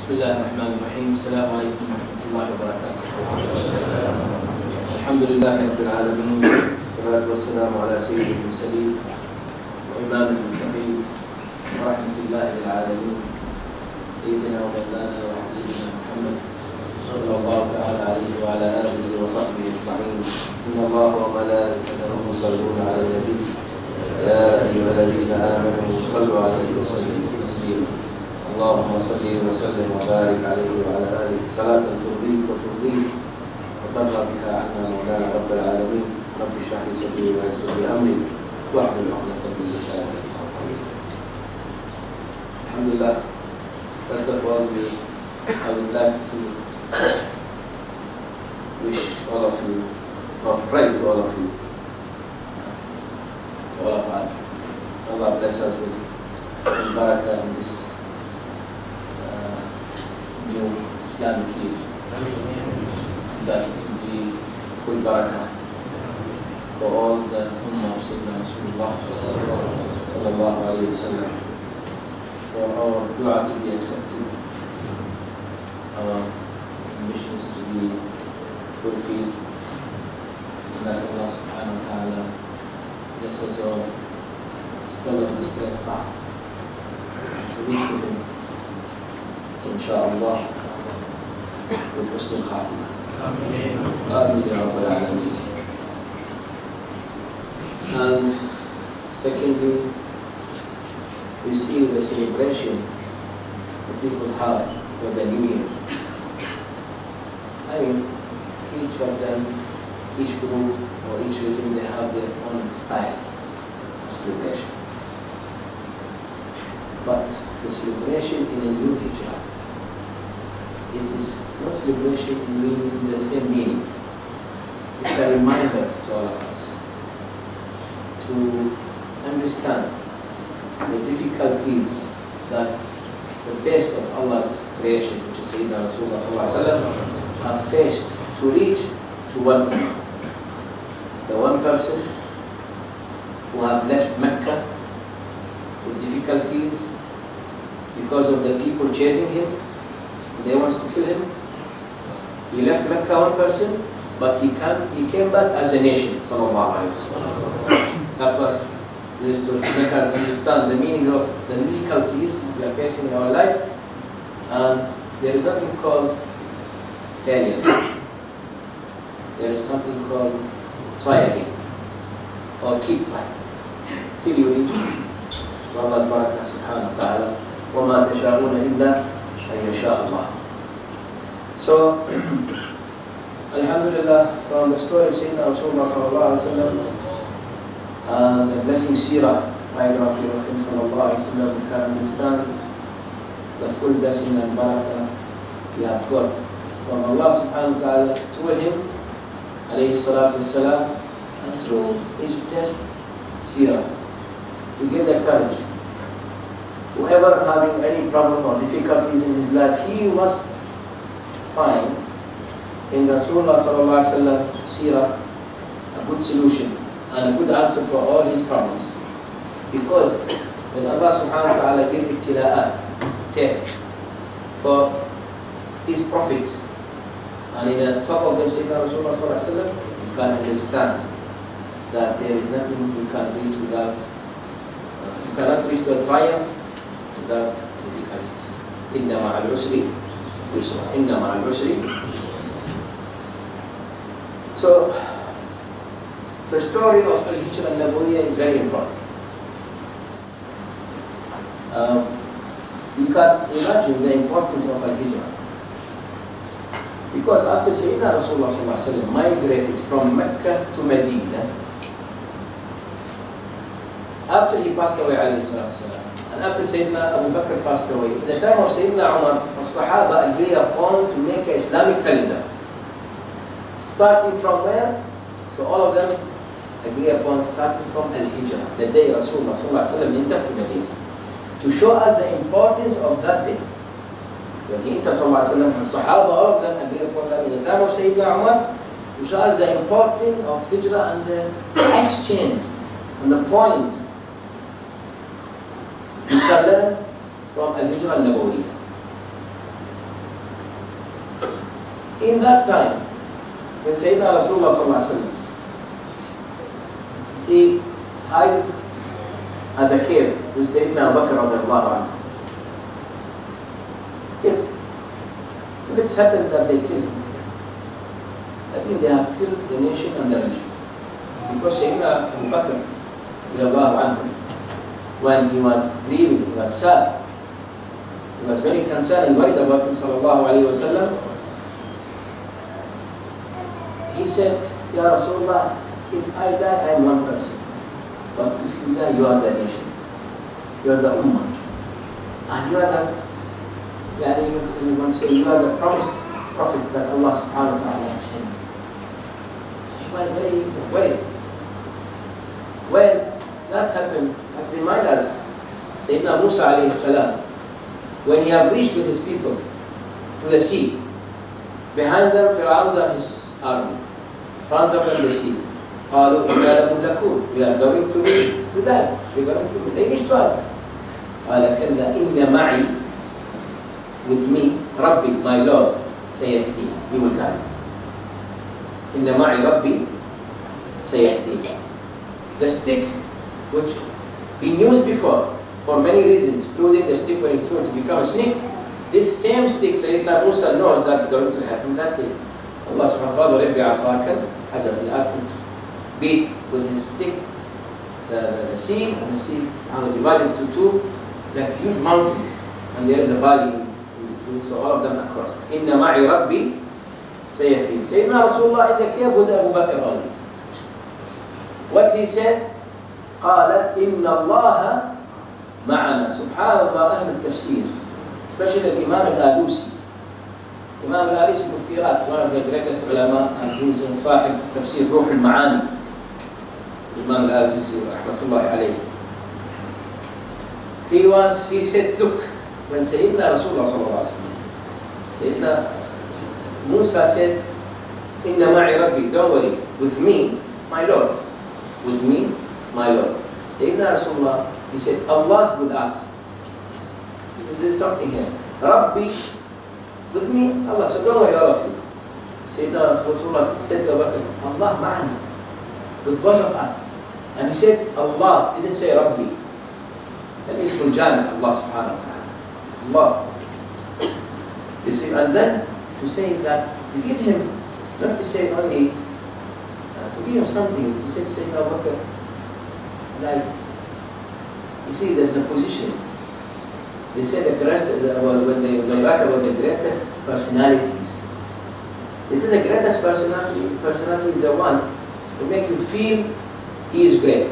بسم الله الرحمن الرحيم. السلام عليكم ورحمة الله وبركاته. الحمد لله رب العالمين، والصلاة والسلام على سيد المرسلين وإمام المتقين ورحمة الله للعالمين سيدنا ومولانا وحبيبنا محمد صلى الله تعالى عليه وعلى آله وصحبه أجمعين. إن الله وملائكته يصلون على النبي يا أيها الذين آمنوا صلوا عليه وسلموا تسليما. اللهم صل وسلم وبارك عليه وعلى آله صلاة ترضيك وترضيك وترضى بها عنا مولانا رب العالمين. رب اشرح لي صدري ويسر لي أمري واحلل عقدة من لساني يفقهوا قولي. Alhamdulillah. First of all, I would like to wish all of you, or pray to all of you, all of us. Allah bless us with barakah in this new Islamic year. That it will be full barakah for all the Ummah of Sayyidina Rasulullah sallallahu alayhi wa sallam, for our dua to be accepted, our missions to be fulfilled, and that Allah subhanahu wa ta'ala bless us all to follow the straight path, to reach to Him, inshaAllah, with husn al-khatimah. Ameen ya Rabbal Alameen. And secondly, we see the celebration that people have for the New Year. I mean, each of them, each group or each religion, they have their own style of celebration. But the celebration in a new Hijrah, it is not celebration in the same meaning. It's a reminder to all of us to understand the difficulties that the best of Allah's creation, which is Sayyidina Rasulullah sallallahu alaihi wasallam, have faced to reach to one ummah. The one person who have left Mecca with difficulties because of the people chasing him. They want to kill him. He left Mecca one person, but he came back as a nation. Sallallahu alaihi wasallam. That was this to make us understand the meaning of the difficulties we are facing in our life. And there is something called failure. There is something called try again, or keep trying till you reach Allah's barakah subhanahu wa ta'ala. وَمَا تَشَاءُونَ إِلَّا أَن يَشَاءَ اللَّهُ. So, Alhamdulillah, from the story of Sayyidina Rasulullah sallallahu alaihi wasallam and the blessing seerah biography of him sallallahu alaihi wasallam, we can understand the full blessing and barakah we have got from Allah subhanahu wa ta'ala through him alayhi salatu wassalam, and through his blessed seerah to give the courage. Whoever having any problem or difficulties in his life, he must find in Rasulullah sallallahu alaihi wasallam seerah a good solution and a good answer for all his problems. Because when Allah subhanahu wa ta'ala gave ibtila'at, test for his prophets, and in the top of them Sayyidina Rasulullah sallallahu alaihi wasallam, you can understand that there is nothing you can reach without, you cannot reach to a triumph without difficulties. Inna ma'al usri yusra. Inna ma'al usri. So, the story of Al-Hijrah al-Nabawiyya is very important. You can imagine the importance of Al-Hijrah. Because after Sayyidina Rasulullah sallallahu alaihi wasallam migrated from Mecca to Medina, after he passed away alayhi salatu wasalam, and after Sayyidina Abu Bakr passed away, in the time of Sayyidina Umar, the Sahaba agreed upon to make an Islamic calendar. Starting from where? So all of them agree upon starting from Al-Hijrah, the day Rasulullah sallallahu alaihi wasallam entered to Medina, to show us the importance of that day. When he entered sallallahu alaihi wasallam, and Sahaba, all of them agree upon that in the time of Sayyidina Umar, to show us the importance of Hijrah and the exchange and the point we shall learn from Al-Hijrah al-Nabawiyya. In that time, when Sayyidina Rasulullah sallallahu alaihi wasallam, he hid at the cave with Sayyidina Abu Bakr radiallahu anhu. If it's happened that they kill him, that means they have killed the nation and the religion. Because Sayyidina Abu Bakr radiallahu anhu, when he was grieving, he was sad, he was very concerned and worried about him sallallahu alayhi wa sallam. He said, Ya Rasulullah, if I die, I am one person. But if you die, you are the nation. You are the ummah. And you are the, you want to say, you are the promised prophet that Allah subhanahu wa ta'ala has sent. So he was very worried. When that happened, that reminds us, Sayyidina Musa alayhi salam, when he had reached with his people to the sea, behind them Fir'aun and his army, in front of them the sea. قالوا إنا لمهلكون. We are going to die. We are going to. They reached to us. قال كلا إن معي, with me, Rabbi, my Lord, سيهدي. He will guide. إن معي ربي سيهدي. The stick, which been used before for many reasons, including the stick when it turns to become a snake, this same stick, Sayyidina Musa knows that is going to happen that day. Allah subhanahu wa ta'ala, ربي عصاك حجر. He asked him to beat with his stick the sea, and the sea divided into two, like huge mountains, and there is a valley in between, so all of them across. Inna ma'i Rabbi sayyahdi. Sayyidina Rasulullah in the cave with Abu Bakr only. What he said? قال إن الله معنا. Subhanallah, أهل التفسير, especially Imam Al-Alusi. Imam Al-Alusi Muftirat, one of the greatest ulama, and he's in صاحب تفسير روح المعاني. Imam Al-Alusi rahmatullahi alayhi. He said, look, when Sayyidina Rasulullah sallallahu alaihi wasallam, Sayyidina Musa said, Inna ma'i Rabbi, don't worry, with me, my Lord. With me, my Lord. Sayyidina Rasulullah, he said, Allah with us. There's something here. Rabbi, with me, Allah. So don't worry, all of you. Sayyidina Rasulullah said to Abu Bakr, Allah ma'ani, with both of us. And he said, Allah, he didn't say Rabbi. That is Ismul Jami', Allah subhanahu wa ta'ala. Allah. You see, and then to say that, to give him, not to say only, to give him something, to say Sayyidina Abu Bakr, like, you see, there's a position. They say the greatest, when they write about the greatest personalities, they say the greatest personality is the one who make you feel he is great.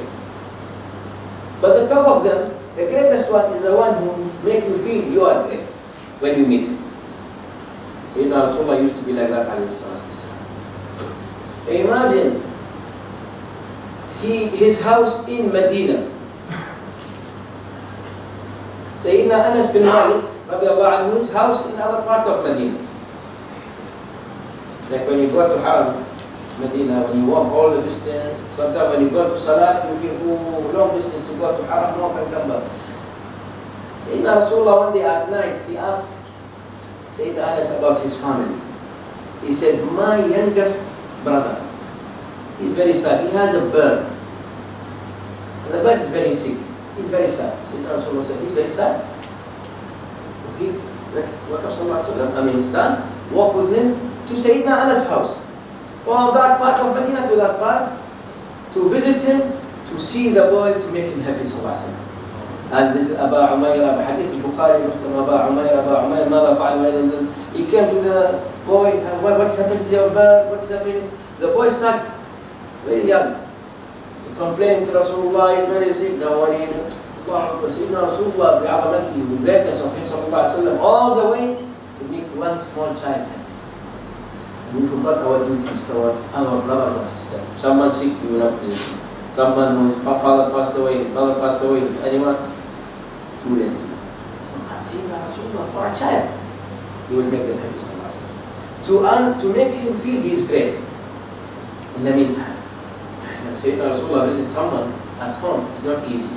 But the top of them, the greatest one is the one who make you feel you are great when you meet him. Sayyidina Rasulullah used to be like that, alayhi salatu wasalam. Imagine his house in Medina. Sayyidina Anas bin Malik, radiallahu anhu, his house in other part of Medina. Like when you go to Haram, Medina, when you walk all the distance, sometimes when you go to Salat, you feel, oh, long distance to go to Haram, walk and come back. Sayyidina Rasulullah one day at night, he asked Sayyidina Anas about his family. He said, my youngest brother, he's very sad, he has a bird. And the bird is very sick. He's very sad. Sayyidina Rasulullah said, he's very sad. He wake up sallallahu alayhi wa sallam, stand, walk with him to Sayyidina Anas' house. From that part of Medina to that part, to visit him, to see the boy, to make him happy sallallahu alayhi wa sallam. And this is Aba Umayr, Hadith al-Bukhari, Muslim, Aba Umayr, mother fa'al. He came to the boy, and what's happened to your bird, what's happening? The boy started very young. Complaining to Rasulullah, he's very sick, don't worry. Sayyidina Rasulullah, the azamati, the greatness of him, sallallahu alayhi wa sallam, all the way to make one small child happy. And we forgot our duties towards our brothers and sisters. If someone's sick, we will not visit him. Someone whose father passed away, his mother passed away, if anyone, too late. So, Sayyidina Rasulullah, for a child, he will make them happy, sallallahu alayhi wa sallam. To make him feel he is great. In the meantime, Sayyidina Rasulullah visits someone at home, it's not easy.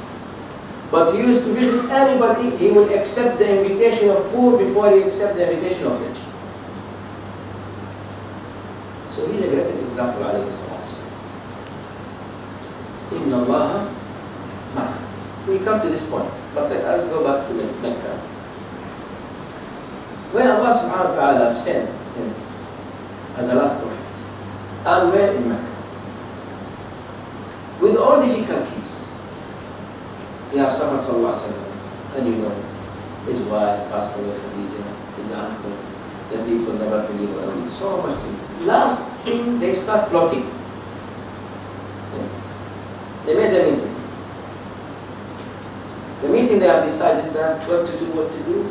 But he used to visit anybody, he will accept the invitation of poor before he accepts the invitation of rich. So he's the greatest example, alayhi salatu. Inna Allah ma'ah. We come to this point, but let us go back to Mecca, where Allah subhanahu wa ta'ala sent him as a last prophet, and where in Mecca. With all difficulties, he has suffered sallallahu alayhi wa sallam, and you know, his wife passed away, Khadija, his uncle, the people never believe him, so much things. Last thing, they start plotting. They made a meeting. The meeting, they have decided that what to do.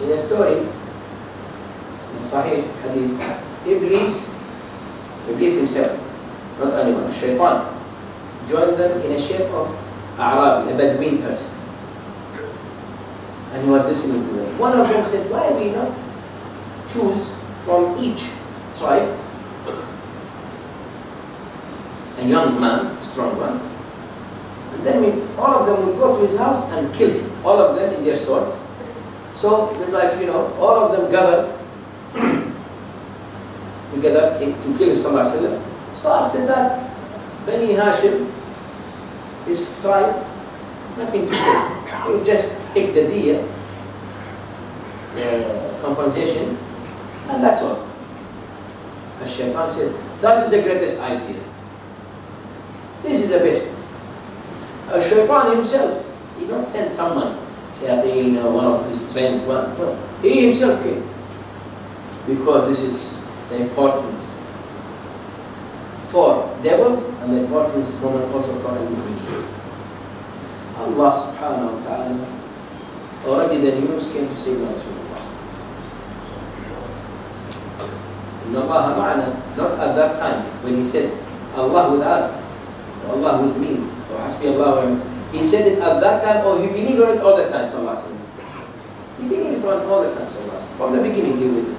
In a story, in Sahih Hadith, Iblis himself, not anyone, Al-Shaytan, joined them in a shape of Arabi, a Bedouin person. And he was listening to them. One of them said, why we not choose from each tribe a young man, a strong one, and then all of them will go to his house and kill him, all of them in their swords. So, like, you know, all of them gather together to kill him, sallallahu alaihi wasallam. So after that, Bani Hashim, his tribe, nothing to say. He would just take the diya, the compensation, and that's all. As Shaitan said, that is the greatest idea. This is the best. Shaitan himself, he not sent someone, one of his trained ones. No, he himself came. Because this is the importance for devils and the importance also for humanity. Allah subhanahu wa ta'ala, already the news came to say Rasulullah. Inna Allah ma'ana, not at that time when he said Allah with us, Allah with me, or Hasbi Allah. He said it at that time, or he believed on it all the time, sallallahu alaihi wasallam. He believed on it all the time, sallallahu alaihi wasallam. From the beginning, he believed.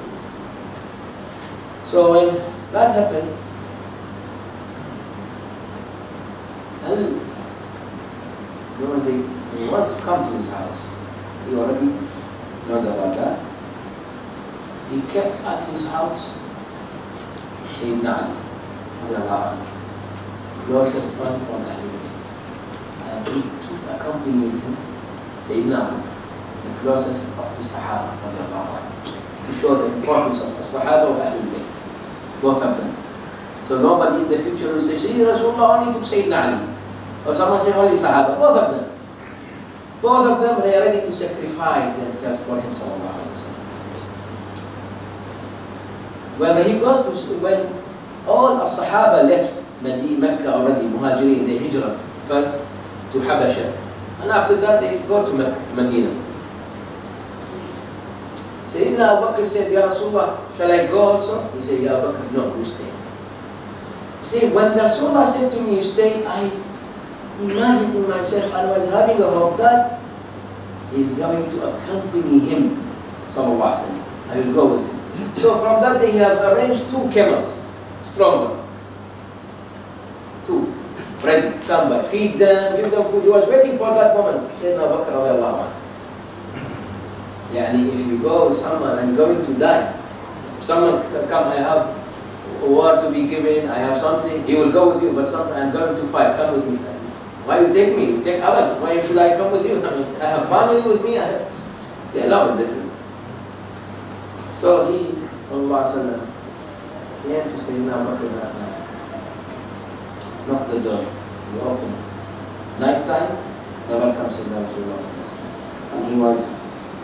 So when that happened, when he wants to come to his house, he already knows about that. He kept at his house Sayyidina Ali, closest one on Ahlul Bayt. And he took accompany with him Sayyidina Abu, the closest of the Sahaba, to show the importance of the Sahaba of Ahlul Bayt, both of them. So nobody in the future will say, Rasulullah only took Sayyidina Ali. Or someone say only Sahaba, both of them. Both of them, they are ready to sacrifice themselves for him, sallallahu alaihi wasallam. When he goes to, when all the Sahaba left Mecca already, Muhajirin, the Hijrah, first to Habasha, and after that they go to Medina. Sayyidina Abu Bakr said, Ya Rasulullah, shall I go also? He said, Ya Abu Bakr, no, you stay. He said, when the Rasulullah said to me, you stay, I imagined to myself, I was having a hope that he's going to accompany him, sallallahu alaihi wasallam. I will go with him. So from that they have arranged 2 camels, stronger. 2, ready, stand by, feed them, give them food. He was waiting for that moment. Sayyidina Abu Bakr radiallahu anhu. Yani if you go with someone and going to die, if someone can come, I have a word to be given, I have something, he will go with you, but sometimes I'm going to fight, come with me. Why you take me? You take others. Why should I come with you? I mean, I have family with me. Their love is different. So he, sallallahu alaihi wasallam, came to Sayyidina Abu Bakr that night. Knocked the door. He opened. Night time, never comes Sayyidina Rasulullah sallallahu alaihi wasallam. And he was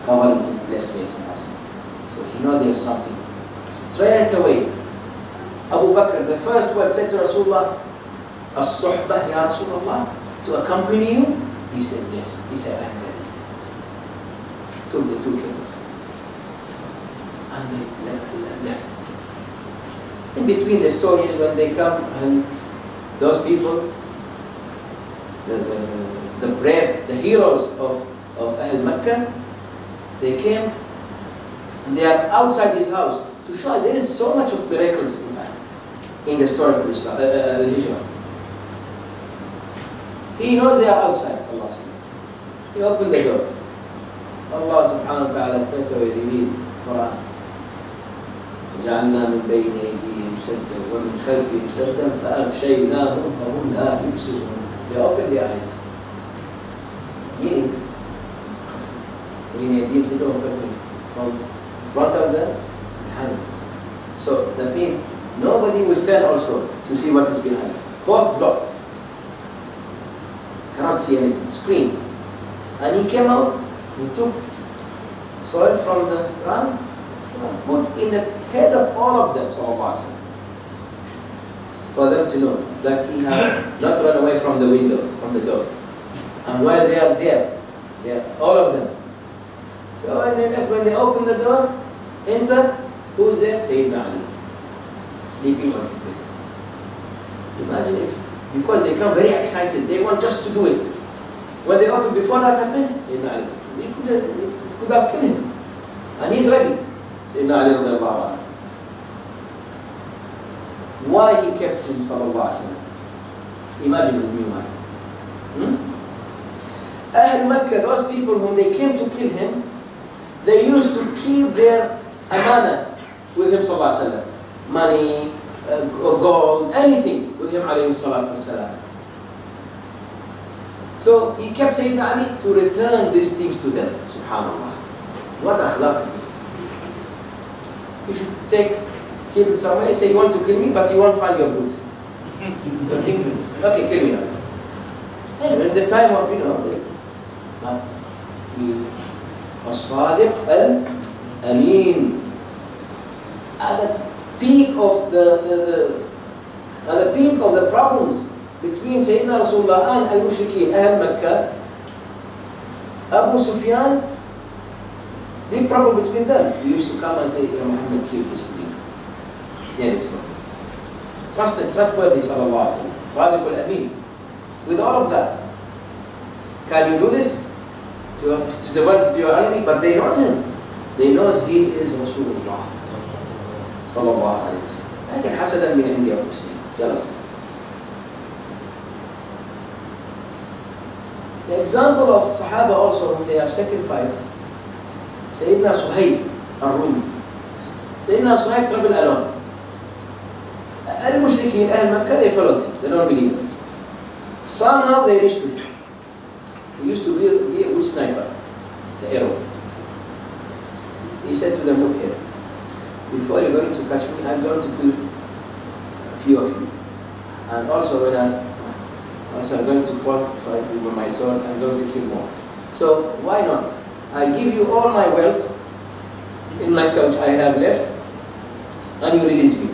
covering his left face and us. So he knew there was something. Straight away, Abu Bakr, the first word said to Rasulullah, As-suhbah ya Rasulullah, to accompany you? He said yes. He said, I'm ready. Took the 2 camels. And they left. In between the stories when they come and those people, the brave, the heroes of Ahl Makkah, they came and they are outside his house to show there is so much of miracles in fact in the story of Islam, Al-Hijrah. He knows they are outside, Allah subhanahu. He opened the door. Allah subhanahu wa ta'ala straight away revealed Quran. وجعلنا من بين أيديهم سدا ومن خلفهم سدا فأغشيناهم فهم لا يبصرون. They open their eyes. Meaning, بين أيديهم سدا ومن خلفهم. From front of them, behind. So that means nobody will turn also to see what is behind. Both blocked. Cannot see anything. Screen. And he came out. He took soil from the ground, put in the head of all of them, for them to know that he had not run away from the window, from the door. And while they are there, all of them. So when they open the door, enter, who's there? Sayyidina Ali, sleeping on his bed. Imagine if, because they come very excited, they want just to do it. When they open, before that happened, Sayyidina Ali, they could have killed him. And he's ready. Sayyidina Ali radiallahu anhu. Why he kept him, sallallahu alayhi wa sallam? Imagine with me why. Ahl Makkah, those people whom they came to kill him, they used to keep their amana with him, sallallahu alayhi wa sallam. Money, gold, anything with him, alayhi salatu wasalam. So he kept Sayyidina Ali to return these things to them. Subhanallah. What akhlaq is this? You should keep it somewhere, say you want to kill me, but you won't find your boots. Okay, kill me now. Anyway, in the time of, but he is As-Sadiq Al-Amin. At the peak of the problems between Sayyidina Rasulullah and Al-Mushrikeen, Ahl Makkah, Abu Sufyan, big problem between them. He used to come and say, Ya Muhammad, keep this with you. Save it for me. Trustworthy, sallallahu alayhi wa sallam. Sadiq al-Amin. With all of that, can you do this? To your enemy, but they know him. They know he is Rasulullah. Sallallahu alayhi wa sallam. لكن حسدا من عند أنفسهم. Jealous. The example of Sahaba also, whom they have sacrificed, Sayyidina Suhaib al-Rumi. Sayyidina Suhaib traveled alone. Al-Mushrikeen, Ahl Makkah, they followed him, the non-believers. Somehow they reached him. He used to be a good sniper, the arrow. He said to them, look here, before you're going to catch me, I'm going to kill a few of you. And also when I'm going to fight with my sword, I'm going to kill more. So why not? I give you all my wealth in my couch I have left, and you release me.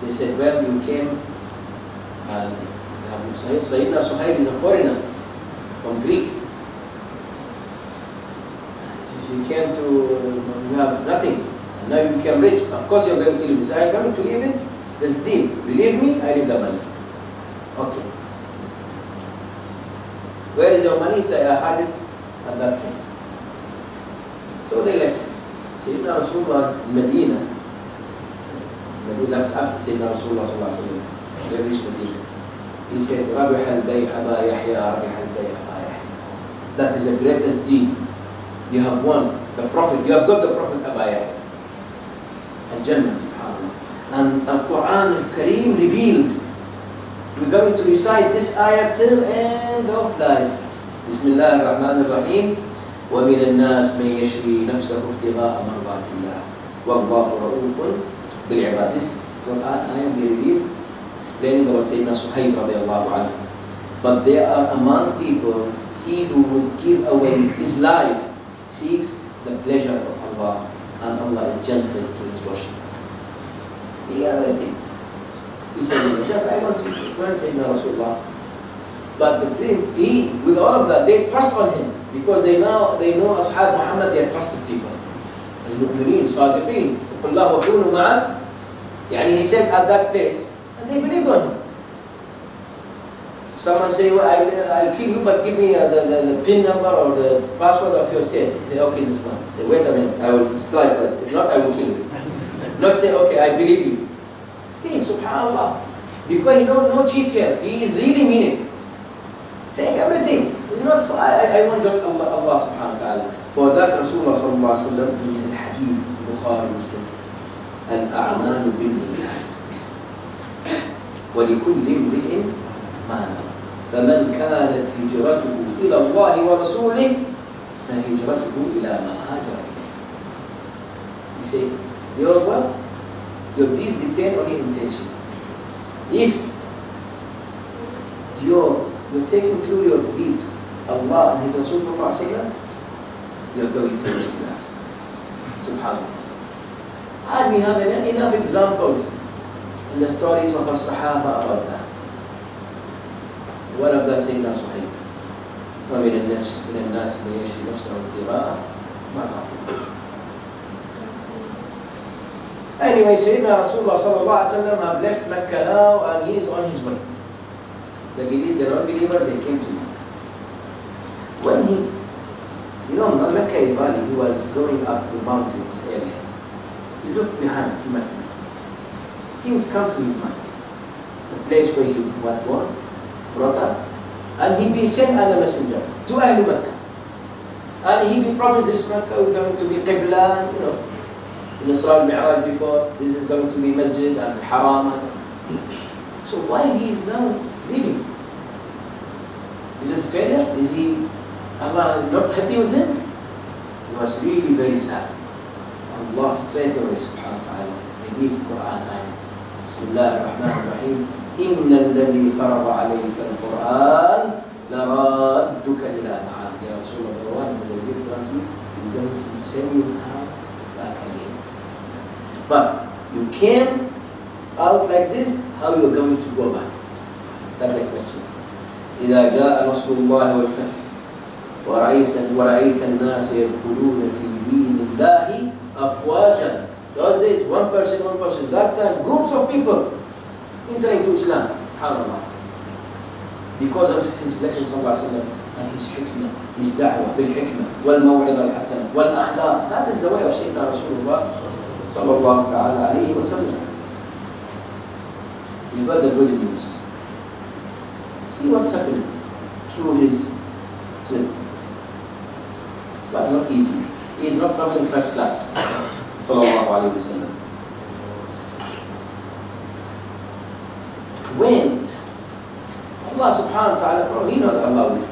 They said, well, you came as Sayyidina Suhaib is a foreigner from Greek. You came to, you have nothing, and now you become rich. Of course you're going to leave this. I'm going to leave it. There's a deal. Believe me, I leave the money. Okay. Where is your money? Say, I had it at that point. So they left him. Sayyidina Rasulullah in Medina, that's after Sayyidina Rasulullah sallallahu alayhi wa sallam, they reached Medina. He said, Rabih al-Bay' Aba Yahya, Rabih al-Bay' Aba Yahya. That is the greatest deed. You have won the Prophet, you have got the Prophet Aba Yahya. Al-Jannah, subhanAllah. And Al-Quran Al-Kareem revealed. We're going to recite this ayah till end of life. Bismillah ar-Rahman ar-Rahim. وَمِنَ النَّاسِ مَنْ يَشْرِي نَفْسَهُ ابْتِغَاءَ مَرْضَاتِ اللَّهِ وَاللَّهُ رَءُوفٌ بِالْعِبَادِ. This Quran ayah be revealed, explaining about Sayyidina Suhaib radiallahu anhu. But there are among people, he who would give away his life seeks the pleasure of Allah, and Allah is gentle to his worship. He has everything. He said, just I want to learn Sayyidina Rasulullah. But the thing, with all of that, they trust on him, because they know Ashab Muhammad, they are trusted people. Al-Mu'mineen, Sadiqeen, Allah wa kunu ma'ad. He said at that place, and they believed on him. Someone say, well, I'll kill you, but give me the PIN number or the password of your safe. Say, okay, this one. Say, wait a minute, I will try first. If not, I will kill you. Not say, okay, I believe you. Hey, subhanAllah. Because he no cheat here. He is really mean it. Take everything. It's not for, I want just Allah subhanahu wa ta'ala. For that Rasulullah sallallahu alayhi wa sallam in the hadith, Bukhari, Muslim. الأعمال بالنيات ولكل امرئ ما نوى فمن كانت هجرته إلى الله ورسوله فهجرته إلى ما هاجر إليه. You say, your work, your deeds depend on your intention. If you're taking through your deeds Allah and His Rasul sallallahu alaihi wasallam, you're going towards that. Subhanallah. And we have enough examples in the stories of the Sahaba about that. One of them Sayyidina Suhaib. ومن الناس من يشري نفسه ابتغاء مرضات. Anyway, Sayyidina Rasulullah sallallahu alaihi wasallam have left Mecca now and he is on his way. The non-believers, they came to him. When Mecca in Valley, he was going up the mountains areas. He looked behind to Mecca. Things come to his mind. The place where he was born, brought up, and he be sent as a messenger to Ahl Mecca. And he be promised this Mecca is going to be Qibla, in the Surah Al-Mi'raj before, this is going to be Masjid and Haram. So why he is now leaving? Is it failure? Is Allah not happy with him? He was really very sad. Allah straight away subhanahu wa ta'ala revealed Quran ayah. Bismillah ar-Rahman ar-Rahim. Inna alladhi farada alayka al-Quran laradduka ila ma'ad. Ya Rasulullah, the one who will give Quran to you, he doesn't send you now back again. But you came out like this, how you are going to go back? That's the question. إذا جاء نصر الله والفتح ورأيت الناس يدخلون في دين الله أفواجا. Those days, one person. That time, groups of people entering to Islam. SubhanAllah. Because of his blessings of Allah and his hikmah, his da'wah, bil hikmah, wal maw'idha al hasana, wal akhlaq. That is the way of Sayyidina Rasulullah sallallahu ta'ala alayhi wa sallam. We got the good news. See what's happening through his trip. It was not easy. He is not traveling first class. Sallallahu alayhi wa sallam. When Allah subhanahu wa ta'ala, He knows Allah will.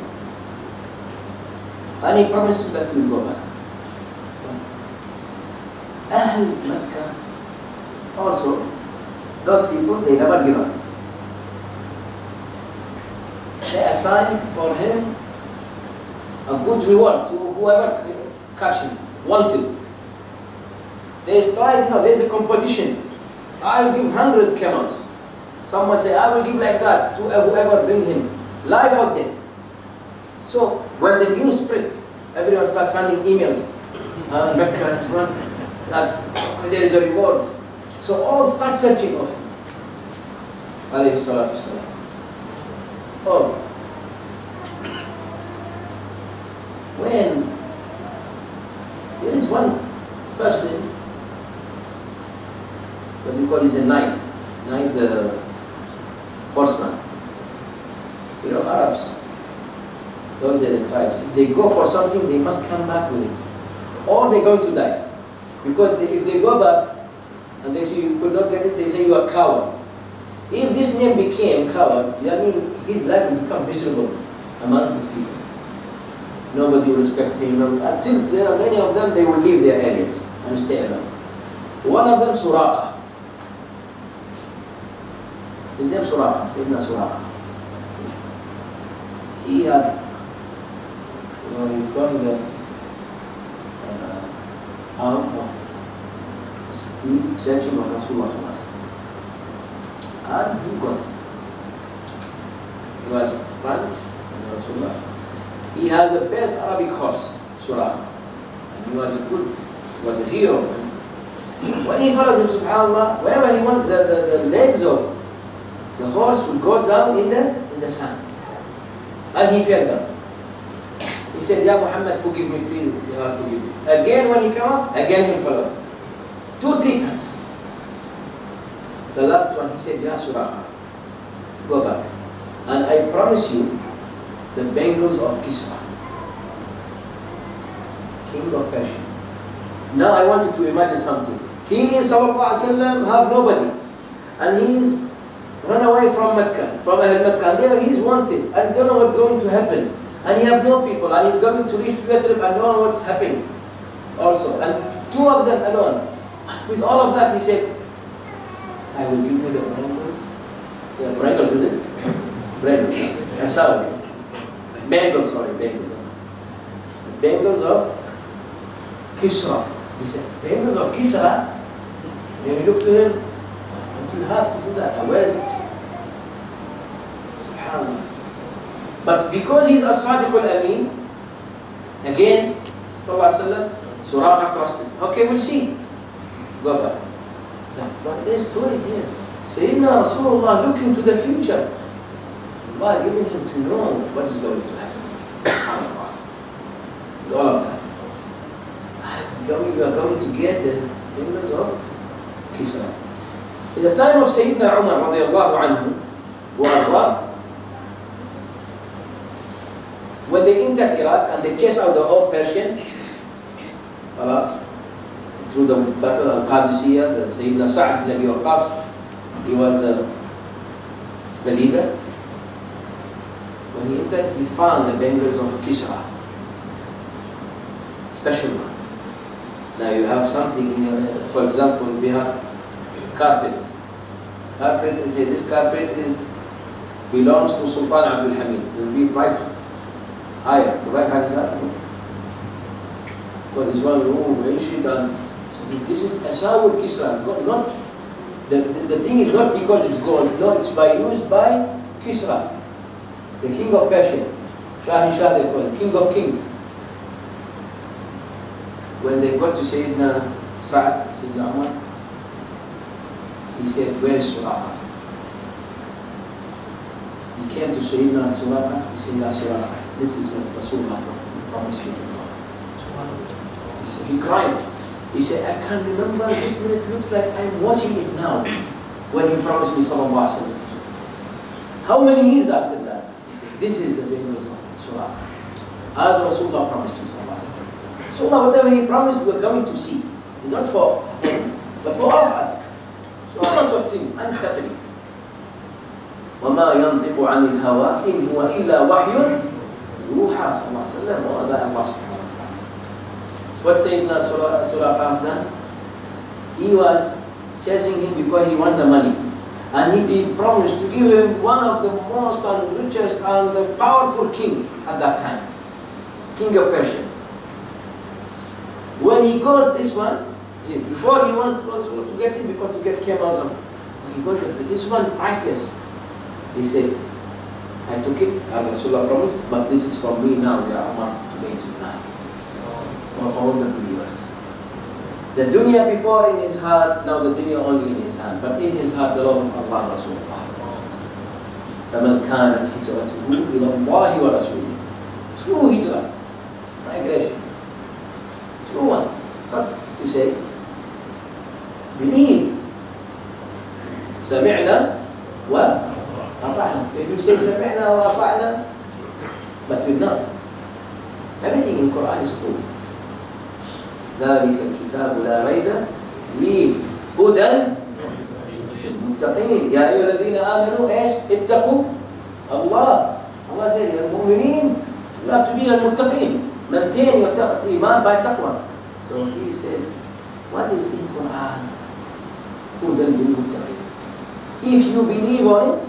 And He promised that He will go back. Ahl Makkah also, those people, they never give up. They assigned for him a good reward to whoever catch him, wanted. They started, there's a competition. I will give 100 camels. Someone say, I will give like that to whoever bring him, life or death. So when the news spread, everyone starts sending emails. Mecca, that there is a reward. So all start searching of him. Alayhi salatu wasalam. Oh, when there is one person, what we call is a knight horseman. Arabs, those are the tribes. If they go for something, they must come back with it, or they're going to die. Because if they go back and they say you could not get it, they say you are a coward. If this name became coward, that means his life will become miserable among his people. Nobody will respect him. Until there are many of them, they will leave their areas and stay alone. One of them, Suraqa. His name Suraqa, Sayyidina Suraqa. He had, he gone out of the city searching of Rasulullah. And he got it. He was friend of Rasulullah. He has the best Arabic horse, Suraqa. And he was a hero. When he followed him, subhanAllah, whenever he wants, the legs of the horse would go down in the sand. And he fell down. He said, Ya Muhammad, forgive me, please. He said, I forgive you. Again, when he came up, again he followed. 2-3 times. The last one, he said, Ya Suraqa, go back. And I promise you, the bangles of Kisra, king of Persia. Now I want you to imagine something. He is sallallahu alaihi wasallam have nobody, and he's run away from Mecca, from Mecca, and there he's wanted, and don't know what's going to happen, and he have no people, and he's going to reach to Yathrib and don't know what's happening, also, and two of them alone. With all of that, he said, "I will give you the Bengals." The Bengals, is it? Bengals. Sorry, Bengals. Sorry, Bengals. The Bengals of Kisra. He said, "Bengals of Kisra." Then he looked to him. You have to do that. Where is it? SubhanAllah. But because he's a Sadiq al-Amin, again, Sallallahu Alaihi Wasallam, Suraqah trusted. Okay, we'll see. Go back. But there's story here. Sayyidina Rasulullah looking to the future. Allah giving him to know what is going to happen. SubhanAllah. All of that. You are going to get the fingers of Kisra. In the time of Sayyidina Umar radiallahu anhu, when they entered Iraq and they chased out the old Persian, through the battle of Qadisiyah, the Sayyidina Sa'd ibn Abi Waqqas, he was the leader. When he entered, he found the bangles of Kisra, special one. Now you have something in your, for example, we have carpet. Carpet, they say this carpet belongs to Sultan Abdul Hamid. It will be priced higher. The right hand is higher. Because this one, ancient, and this is Asawul Kisra. Not the thing is not because it's gold. No, it's used by Kisra, the king of Persia. Shah they call him, king of kings. When they got to Sayyidina Sa'd, Sayyidina Umar, he said, "Where is Suraqah?" He came to Sayyidina Suraqah. He said, "Ya Suraqah, this is what Rasulullah promised you before." He cried. He said, "I can't remember this minute. It looks like I'm watching it now." When he promised me sallallahu alaihi wasallam. How many years after that? He said, "This is the bangles of Suraqah, as Rasulullah promised you sallallahu alaihi wasallam." So whatever he promised, we're going to see. It's not for him, but for all of us. So lots of things happening. وَمَا يَنْطِقُ عَنِ الْهَوَىٰ إِنْ هُوَ إِلَّا وَحْيٌ يُوحَىٰ صلى الله عليه وسلم وَأَبَا اللَّهُ سبحانه وتعالى. What Sayyidina Suraqah done? He was chasing him because he wants the money. And he been promised to give him one of the most and richest and the powerful king at that time. King of Persia. When he got this one, before he wanted to get him because to get camels, he got this one priceless. He said, "I took it as Rasulullah promised, but this is for me now, Ya Umar, to make it now for all the believers." The dunya before in his heart, now the dunya only in his hand, but in his heart the love of Allah Rasulullah. فَمَنْ كَانَتْ هِجْرَتُهُ إِلَى اللَّهِ وَرَسُولِهِ. True hijrah, migration. True one, not to say, believe. سمعنا وأطعنا. If you say سمعنا وأطعنا, but you're not. Everything in Quran is true. ذلك الكتاب لا ريب فيه هدى للمتقين يا أيها الذين آمنوا إيش اتقوا الله. Allah said, المؤمنين you have to be المتقين. Maintain your iman by taqwa. So he said, what is in Quran? Hudan lil muttaqin. If you believe on it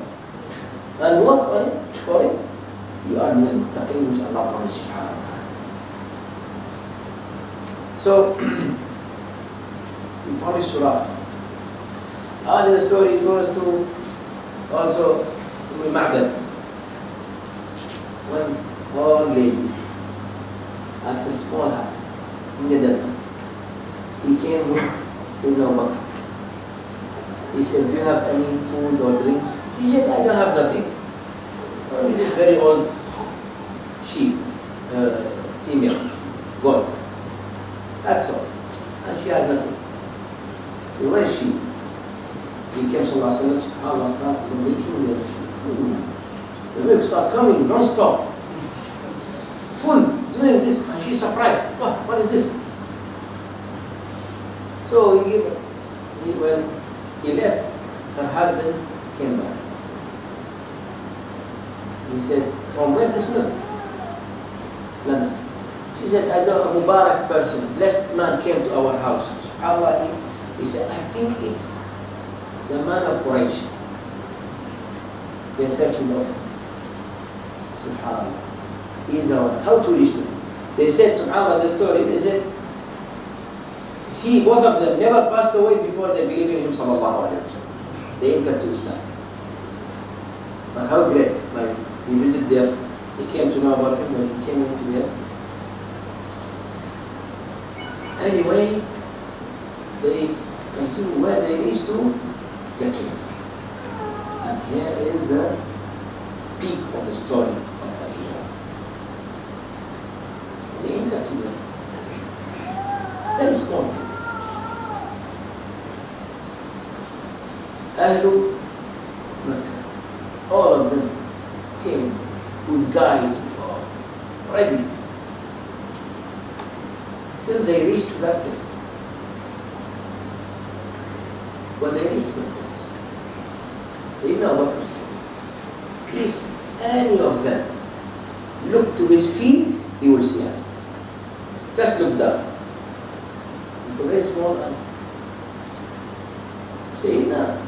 and work on it, for it, you are min muttaqin, which Allah promised subhanahu wa ta'ala. So, he promised Surah. And the story goes to also Ma'bad. One old lady at a small hut in the desert. He came with Sayyidina Bakr. He said, "Do you have any food or drinks?" He said, "I don't have nothing. It is very old sheep, female, goat. That's all. And she has nothing." He said, "Where is she?" He came, sallallahu alaihi wasallam, subhanAllah, started milking the food. The milk started coming, non-stop. Full, doing this, and she's surprised. What is this? So he gave her. when he left, her husband came back. He said, from where this milk? London. She said, I know a Mubarak person, a blessed man came to our house. SubhanAllah, he said, I think it's the man of Quraysh. They're searching of him. SubhanAllah. He is the one. How to reach to him? They said, SubhanAllah, the story, they said, both of them never passed away before they believed in him, sallallahu alayhi wa sallam. They entered to Islam. But how great, like, he visited there, they came to know about him when he came into there. Anyway, they continue where they reached to the cave. And here is the peak of the story of Al-Hijrah. They entered to them. Very small place. Ahlu Makkah, all of them came with guides ready till they reached to that place. When they reached that place, Sayyidina Abu Bakr said, if any of them look to his feet, he will see us. Just look down. It's a very small eye. Sayyidina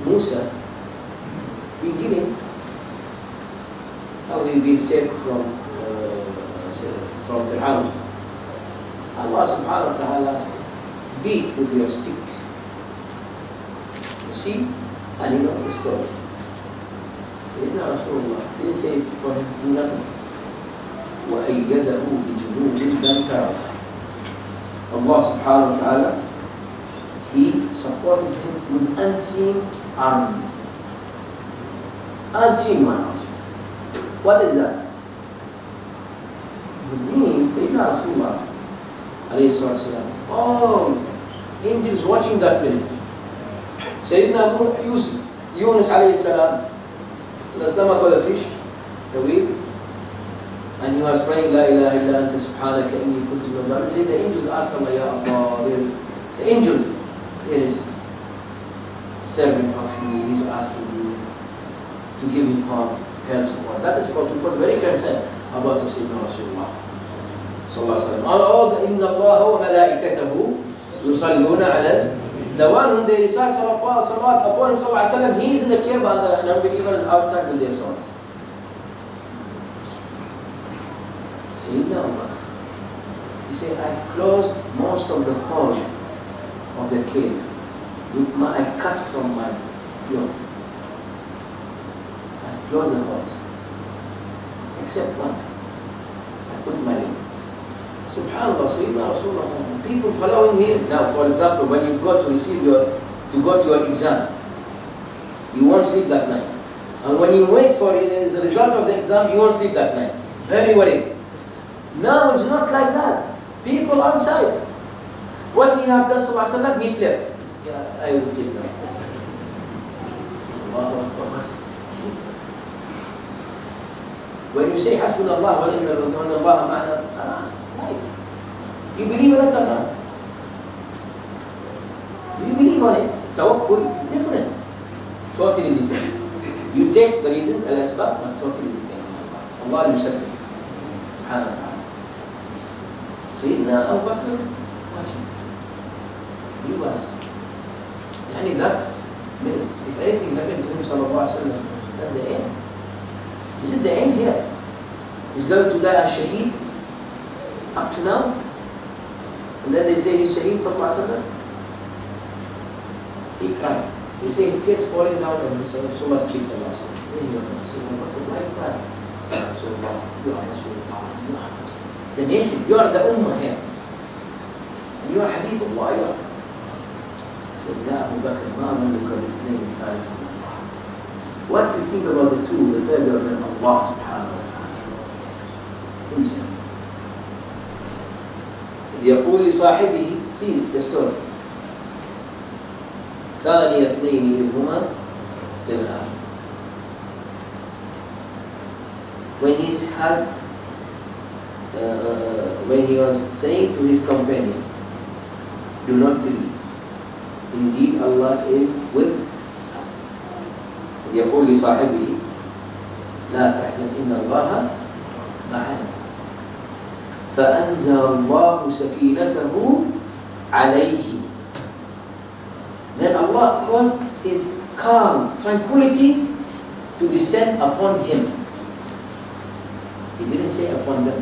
Musa, we give him how we been saved from Fir'aun. Allah subhanahu wa ta'ala said, beat with your stick. You see? And you know the story. Sayyidina Rasulullah didn't say for him to do nothing. وَأَيَّدَهُ بِجُنُودٍ لَمْ تَرَوْهَا. Allah subhanahu wa ta'ala, He supported him with unseen armies. Unseen one also. What is that? It means, Sayyidina Rasulullah, alayhi salatu, all angels watching that minute. Sayyidina Yunus alayhi salam, the stomach of the fish, the wheel, and he was praying, La ilaha illa anta subhanaka inni kuntu minadh dhalimin. The angels asked Allah, Ya Allah, the angels, here is a servant of you, he's asking you to give him help, support. That is what we got very concerned about Sayyidina Rasulullah sallallahu alaihi wasallam. All the inna Allah wa malaikatahu yusalluna ala the one whom they recite salat upon him sallallahu alaihi wasallam, he is in the cave and the unbelievers outside with their swords. Sayyidina Abu Bakr, he said, I closed most of the holes of the cave with I cut from my cloth. I closed the holes, except one. I put my leg. Subhanallah, Sayyidina Rasulullah, people following him. Now, for example, when you go to go to your exam, you won't sleep that night. And when you wait for the result of the exam, you won't sleep that night. Very worried. Now it's not like that. People outside. What he have done, sallallahu alaihi wasallam, he slept. Yeah, I will sleep now. When you say Hasbunallah wa ni'mal wakeel, Allah ma'ana, khalas, right. You believe in it or not? You believe on it. Tawakkul is different. Totally different. You take the reasons, al-asbab, but totally different. Allah yusabbih. Subhanahu wa ta'ala. Sayyidina Abu Bakr, watching. He was. Yani that minute, if anything happened to him, sallallahu alaihi wasallam, that's the end. Is it the end here? He's going to die as shaheed up to now? And then they say he's shaheed, sallallahu alaihi wasallam. He cried. They say his tears falling down on his Rasulullah's cheeks, sallallahu alaihi wasallam. Then he went up and said, why cry? Rasulullah, you are Rasulullah, you are the nation, you are the ummah here. And you are Habibullah, you are. Said, Ya Abu Bakr, ma maluka bithnayn thalithun Allah. What do you think about the two, the third of them, Allah subhanahu wa ta'ala? Himself. يقول لصاحبه, see the story. ثاني اثنين إذ هما في الغار. When when he was saying to his companion, do not believe. Indeed, Allah is with us. يقول لصاحبه لا تحزن إن الله معنا فأنزل الله سكينته عليه. Then Allah caused His calm, tranquility to descend upon him. He didn't say upon them.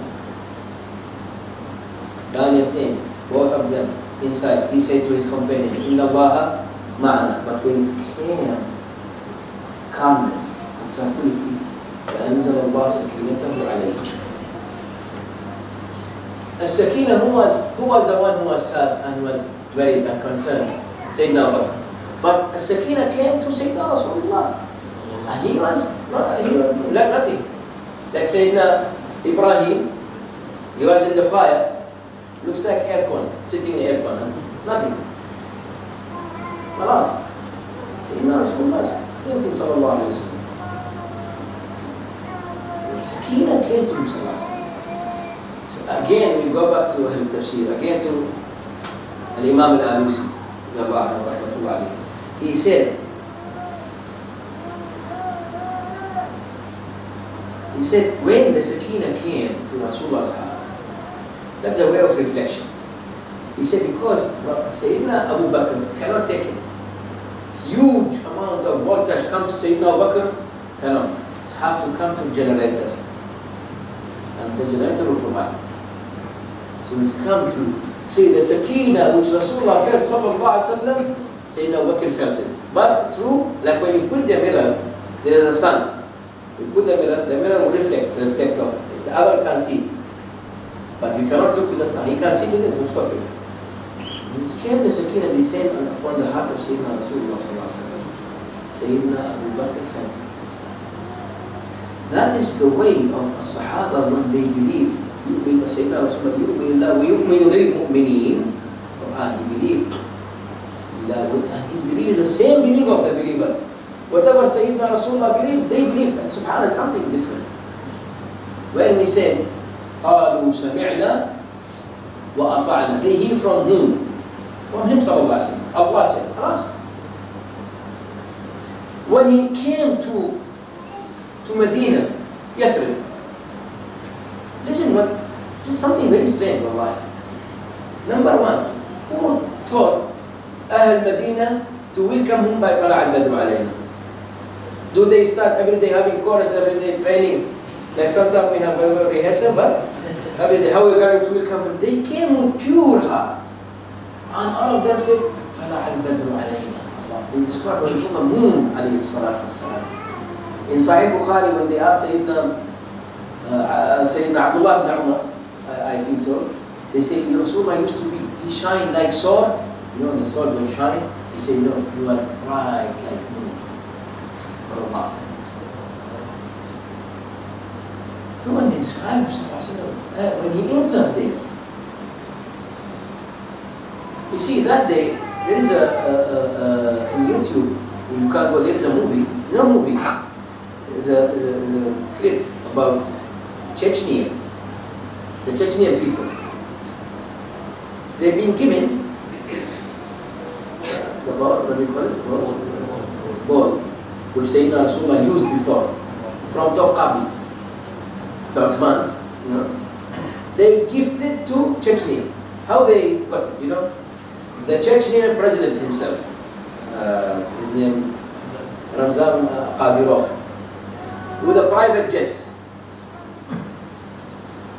Both of them inside. He said to his companion, Inna Allaha ma'ana. But when it's calmness and tranquility, فأنزل الله سكينته عليه. As-Sakina, who was the one who was sad and was very concerned? Sayyidina Abu Bakr. But As-Sakina came to Sayyidina Rasulullah. And he was like nothing. Like Sayyidina Ibrahim, he was in the fire, looks like aircon, sitting in aircon, nothing. Malas. Sayyidina Rasulullah sallallahu alayhi wa sallam. Sakina came to him sallallahu alayhi wa sallam. So again, we go back to Al-Tafsir, again to Al-Imam Al-Alusi, he said, when the Sakina came to Rasulullah's heart, that's a way of reflection. He said, because Sayyidina Abu Bakr cannot take it. Huge amount of voltage come to Sayyidina Abu Bakr, cannot. It's have to come to generator. And the generator will provide. So it's come to see the Sakina which Rasulullah felt, sallallahu alaihi wasallam, Sayyidina Abu Bakr felt it. But through, like when you put the mirror, there is a sun. You put the mirror will reflect off it. The other can't see. But you cannot look to the sun. He can't see to this, it's perfect. It came the Sakina descend upon the heart of Sayyidina Rasulullah sallallahu alaihi wasallam. Sayyidina Abu Bakr felt it. That is the way of the Sahaba when they believe. يؤمن سيدنا رسول الله يؤمن الله ويؤمن للمؤمنين. Quran, he believed. And his belief is the same belief of the believers. Whatever Sayyidina Rasulullah believed, they believe. And subhanAllah, something different. When we say, قالوا سمعنا وأطعنا, they hear from whom? From him sallallahu alaihi wasallam. Allah said, خلاص. When he came to Medina, Yathrib, listen, this is something very strange, wallahi. Number one, who taught Ahl Medina to welcome him by Tala al-Badr alayna? Do they start every day having chorus, every day training? Like sometimes we have a rehearsal, but every day how we are going to welcome him? They came with pure heart. And all of them said, Tala al-Badr alayna. We describe when the moon alayhi salatu wasalam. In Sahih Bukhari, when they asked Sayyidina Abdullah ibn Umar, I think so, they say, Rasulullah used to be, he shined like sword. You know, the sword will shine. He said, no, he was bright like moon. Sallallahu alaihi wasallam. So when they describe when he entered there, you see, that day, there is in YouTube, you can't go, there is a movie, no movie. There's a clip about Chechnya, the Chechnyan people. They've been given the ball, what do you call it? Ball, which Sayyidina Rasulullah used before, from Tawqabi, the Ottomans, you know. They gifted to Chechnya. How they got it, you know? The Chechnyan president himself, his name Ramzan Kadyrov, with a private jet.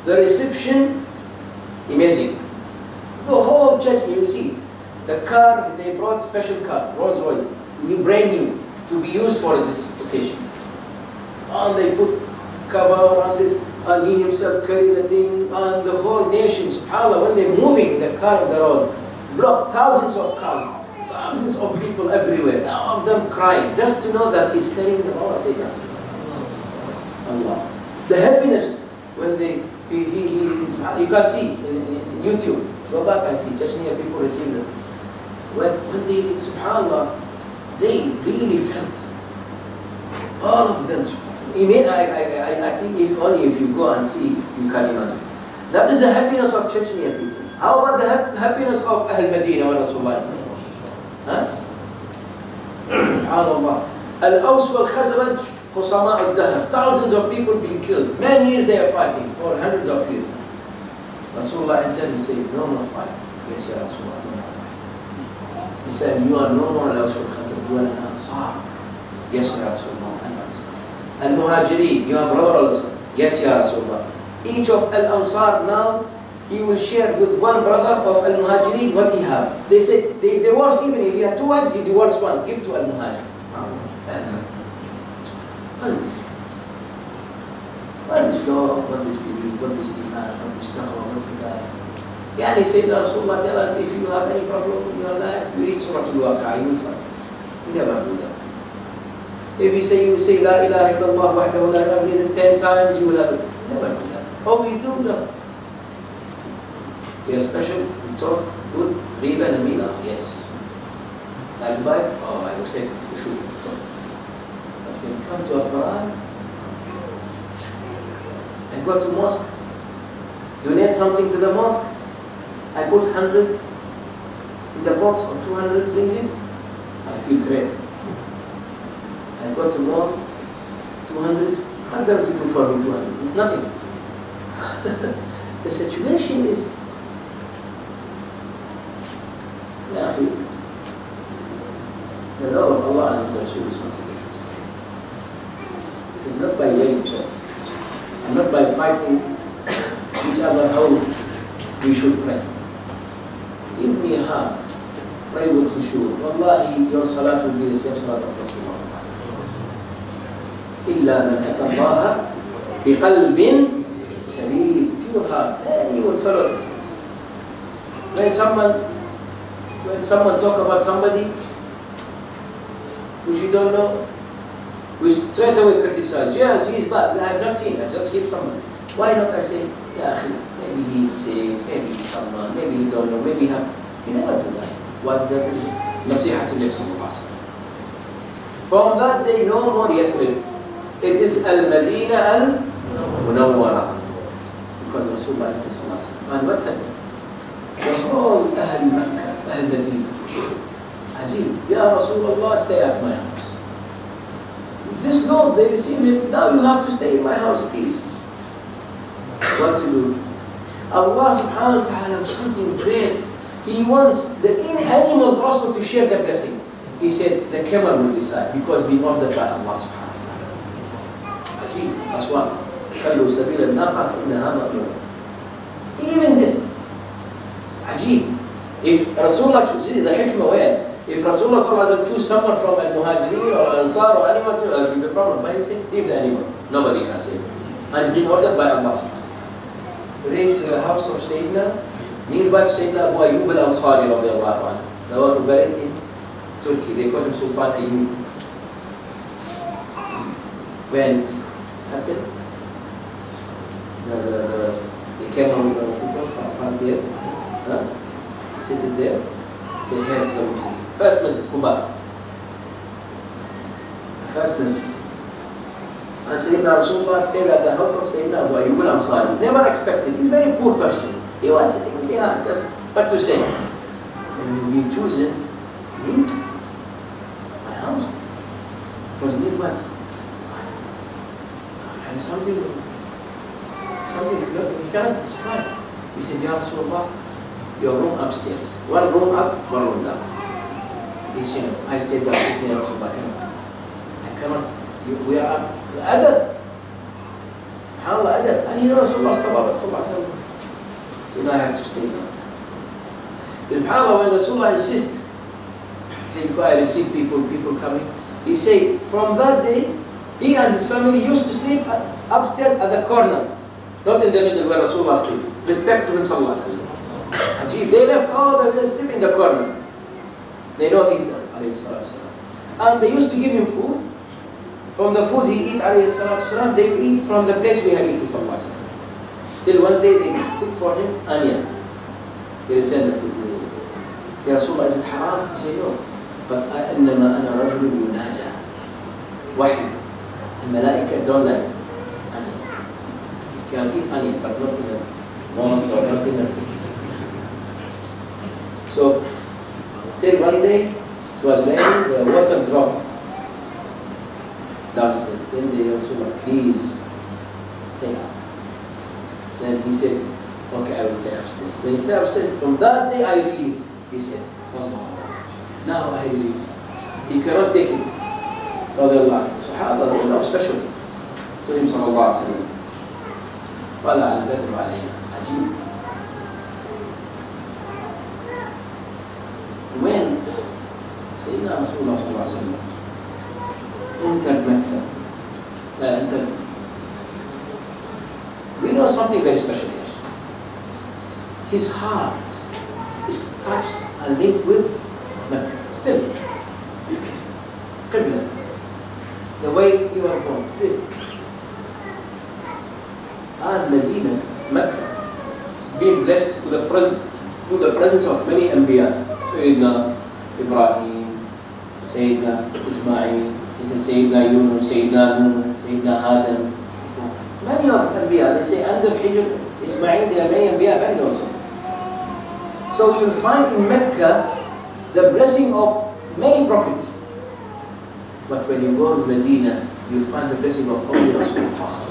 The reception, amazing. The whole Chechnya, you see, the car, they brought special car, Rolls Royce, brand new, to be used for this occasion. And they put cover on this, and he himself carried the thing, and the whole nation, subhanAllah, when they're moving the car on the road, blocked thousands of cars, thousands of people everywhere, all of them crying, just to know that he's carrying the power. Allah. The happiness when they, you can see in YouTube, go back and see, Chechnya people receive them. When they, subhanAllah, they really felt, all of them. I think if only if you go and see, you can imagine. That is the happiness of Chechnya people. How about the happiness of Ahl Medina when Rasulullah entered? Huh? SubhanAllah. Al-Aws wal-Khazraj, Khusama al-Dahr. Thousands of people being killed. Many years they are fighting for hundreds of years. Rasulullah in turn said, no more fight. Yes, Ya Rasulullah, no more fight. He said, you are no more Al-Aws wal-Khazraj, you are an Ansar. Yes, Ya Rasulullah, an Ansar. Al-Muhajirin, you are brother Allah. Yes, Ya Rasulullah. Each of Al-Ansar now, he will share with one brother of Al-Muhajirin what he have. They said, they divorce, even if he had two wives, he divorced one, give to Al-Muhajir. What is this? What is law, what is belief, what is iman, what is taqwa, what is hidayah? Yani Sayyidina Rasulullah tell us, if you have any problem in your life, you read Surah Al-Waqi'ah, you will find it. You never do that. If you say La ilaha illallah wahdahu la ilaha illa 10 times, you will have it. Never do that. All we do just, we are special, we talk, good, riba and amila, yes. I'll buy it, oh, I will take it for sure. But when you come to a Quran, and go to mosque, donate something to the mosque, I put 100 in the box or 200 ringgit, I feel great. I go to mall, 200, I'm going to do for me 200, it's nothing. The situation is, the law of Allah and His Rasul is not ridiculous. It's not by weighing death, and not by fighting each other how we should pray. Give me a heart, pray with khushu'. Wallahi, your salat will be the same salat of Rasulullah sallallahu alaihi wasallam. Illa man ata Allah biqalbin salim, pure heart, and you will follow this. When someone talk about somebody which you don't know, we straight away criticize. Yes, he is bad. I have not seen. I just hear someone. Why not I say, Ya akhi, maybe he is sick, maybe he is someone, maybe he don't know, maybe he have. You never do that. What that is? Nasihatul Nabi sallallahu alaihi wasallam. From that day, no more Yathrib. It is Al-Madina Al-Munawwara. Because Rasulullah sallallahu alaihi wasallam. And what happened? The whole Ahl Makkah, Ahl Medina, Ajib, Ya Rasulullah, stay at my house. This love, they receive him, now you have to stay in my house, please. What to do? Allah subhanahu wa ta'ala was something great. He wants the animals also to share the blessing. He said, the camel will decide, because we ordered by Allah subhanahu wa ta'ala. Ajib, aswab. خلوا سبيل الناقة فإنها مأمورة. Even this. Ajib. If Rasulullah chooses, the hikmah where? If Rasulullah sallallahu alaihi wasallam choose someone from Al-Muhajirin or Ansar or anyone, that will be a problem. Why you say, leave the animal. Nobody can save it. And it's been ordered by Allah subhanahu wa ta'ala. Reached to the house of Sayyidina, nearby Sayyidina Abu Ayyub al-Ansari radiallahu anhu. The one who buried in Turkey. They call him Sultan Ayyub. When it happened, they came on with the people, up there, sitting there, say, here's the Muslim. First message, Quba. First message. And Sayyidina Rasulullah stayed at the house of Sayyidina Abu Ayyub al-Ansari. Never expected. He's a very poor person. He was sitting behind, just what to say. And we chosen, need my house. Because need what? And something you cannot describe. He said, Ya Rasulullah, your room upstairs. One room up, one room down. He said, I stayed down. He said, Rasulullah, I cannot. We are up. Adab. SubhanAllah, adab. And you know Rasulullah sallallahu alaihi wasallam. So now I have to stay down. SubhanAllah, when Rasulullah insists, he said, because I receive people coming. He said, from that day, he and his family used to sleep upstairs at the corner. Not in the middle where Rasulullah sleep. Respect to him sallallahu alaihi wasallam. Ajib. They left all the sleep in the corner. They know he's there, alayhi salatu wasalam. And they used to give him food. From the food he eat, alayhi salatu wasalam, they eat from the place we have eaten, sallallahu alaihi wasallam. Till one day they cook for him onion. He returned the food to him. Say, Rasulullah, is it haram? He said, no. But إنما أنا رجل يناجى. وحي. The malaika don't like onion. You can eat onion, but not in a mosque or not in a... So, till one day, It was raining, the water dropped downstairs. Then the Rasulullah, please stay up. Then he said, okay, I will stay upstairs. When he stayed upstairs, from that day I relieved. He said, Allah, now I relieve. He cannot take it. Sahaba, they know special to him sallallahu alayhi wa sallam. طلع البدر علينا عجيب. When Sayyidina Rasulullah sallallahu alayhi wa sallam entered Mecca, we know something very special here. His heart is touched and linked with Mecca. Still, Qibla, the way you are born. Medina, Mecca, being blessed with the presence of many Anbiya. Sayyidina Ibrahim, Sayyidina Ismail, Sayyidina Yunus, Sayyidina Nuh, Sayyidina Adam. Many of Anbiya, they say under Al-Hijrah, Ismail, there are many Anbiya buried also. So you'll find in Mecca the blessing of many prophets. But when you go to Medina, you'll find the blessing of only Rasulullah.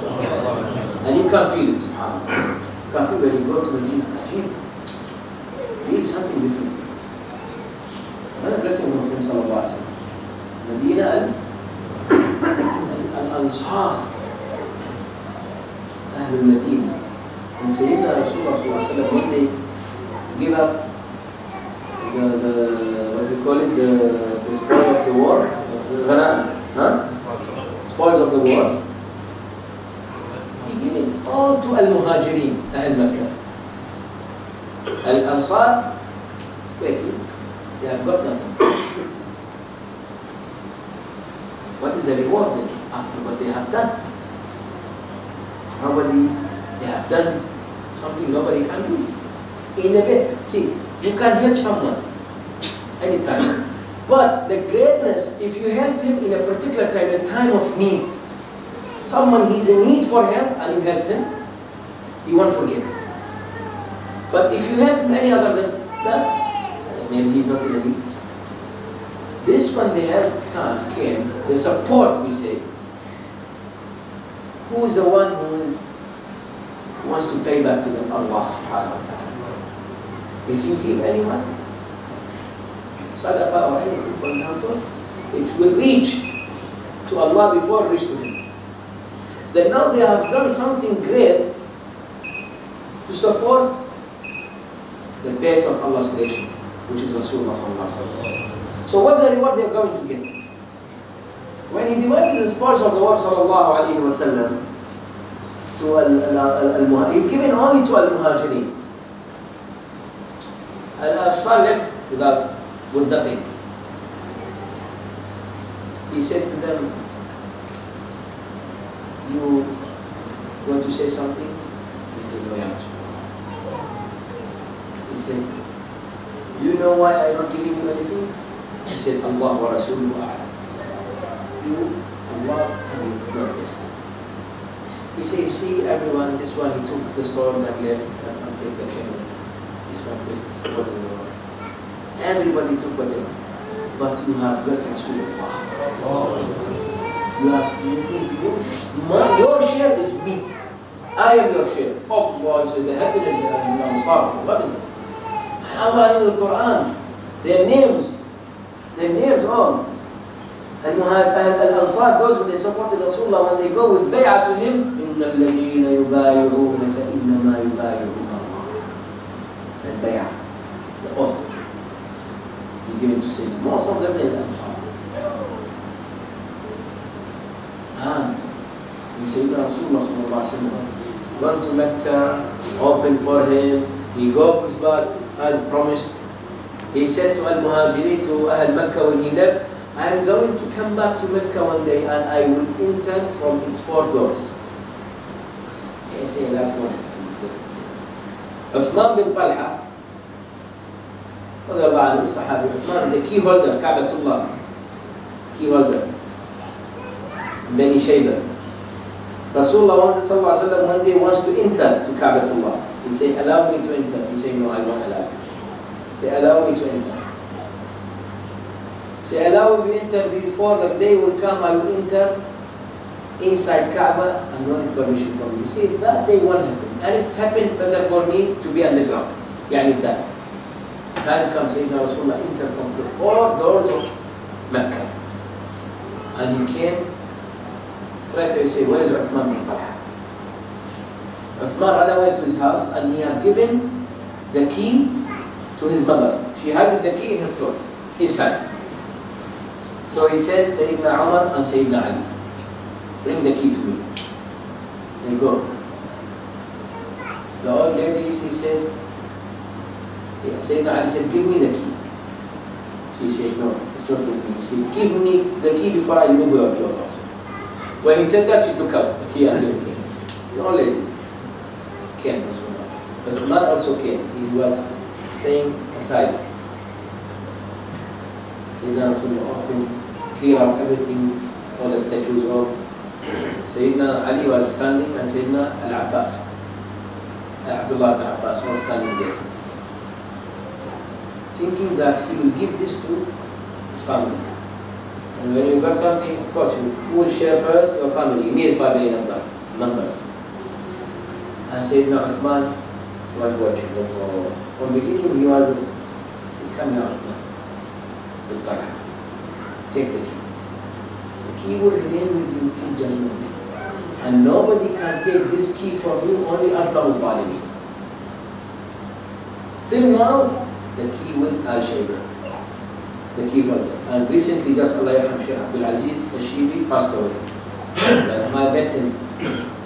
And you can't feel it, subhanAllah. You can't feel when you go to Medina. Ajib. Really something different. Another blessing of Him sallallahu alayhi wa sallam. Medina al-Ansar. Ahlul Medina. And Sayyidina Rasulullah sallallahu alayhi wa sallam, when they give up what we call it, the spoil of the war, spoils of the war, he gave it all to Al-Muhajirin, Ahl Makkah. Al-Ansar, waiting, they have got nothing. What is the reward then after what they have done? They have done something nobody can do. In a bit, see, you can help someone anytime. But the greatness, if you help him in a particular time, a time of need, someone he's in need for help and you help him, he won't forget. But if you help him any other than that, maybe he's not in a need. This one, the help came, the support, we say. Who is the one who wants to pay back to them? Allah subhanahu wa ta'ala. If you give anyone sadaqah or anything, for example, it will reach to Allah before it reach to Him. Then now they have done something great to support the base of Allah's creation, which is Rasulullah sallallahu alaihi wasallam. So what the reward they are going to get? When he divided the spoils of the war sallallahu alaihi wasallam to Al-Muhajirin, he given only to Al-Muhajirin. Al-Ansar left with nothing. He said to them, you want to say something? He said, no, ya Rasulullah. He said, do you know why I'm not giving you anything? He said, Allah wa Rasuluhu a'lam. You, Allah, and you knows best. He said, you see everyone, this one he took the sword and left, that one take the camel. This one takes whatever. Everybody took whatever. But you have got Rasulullah. You have, your share is me. I am your share. Allah said, the happiness and the Ansar. What is it? Allah in the Quran. Their names all. Al-Ansar, those who they supported Rasulullah, when they go with bay'ah to him, إِنَّ الَّذِينَ يُبَايِعُونَكَ إِنَّمَا يُبَايِعُونَ اللَّهَ. The bay'ah, the oath. You give it to say, most of them are Ansar. And you say, Rasulullah sallallahu alaihi wasallam gone to Mecca, opened for him, he goes back as promised. He said to Al-Muhajirin, to Ahl Mecca when he left, I am going to come back to Mecca one day and I will enter from its 4 doors. He said, that's one. Uthman bin Talha, Sahabi Uthman, the key holder, Ka'batullah, key holder, Bani Shayba. Rasulullah one day wants to enter to Ka'batullah. He said, allow me to enter. He said, no, I won't allow you. He said, allow me to enter. Say, Allah will enter before the day will come, I will enter inside Kaaba and not need permission from you. See, that day won't happen. And it's happened better for me to be underground. Yani that. Time comes, Sayyidina Rasulullah enter from the 4 doors of Mecca. And he came straight away, say, where is Uthman bin Talha? Uthman ran away to his house and he had given the key to his mother. She had the key in her cloth, inside. So he said, Sayyidina Umar and Sayyidina Ali, bring the key to me. They go. The old lady, she said, Sayyidina Ali said, give me the key. She said, no, it's not with me. He said, give me the key before I remove your clothes also. When he said that, she took out the key and gave it to him. The old lady came as well. But the man also came. He was staying aside. Sayyidina Rasulullah opened, clear up everything, all the statues of Sayyidina Ali was standing and Sayyidina Al-Abbas, Abdullah ibn Abbas was standing there, thinking that he will give this to his family. And when you got something, of course, who will share first? Your family, immediate family members. And Sayyidina Uthman was watching. From the beginning, he was, he said, come here, Uthman. Take the key. The key will remain with you till Jannah. And nobody can take this key from you, only Asbab al-Zalimin. Till now, the key with Al-Sheikh, the key holder. And recently, just Allah Yarham Sheikh Abdul Aziz, the Shibi, passed away. And I met him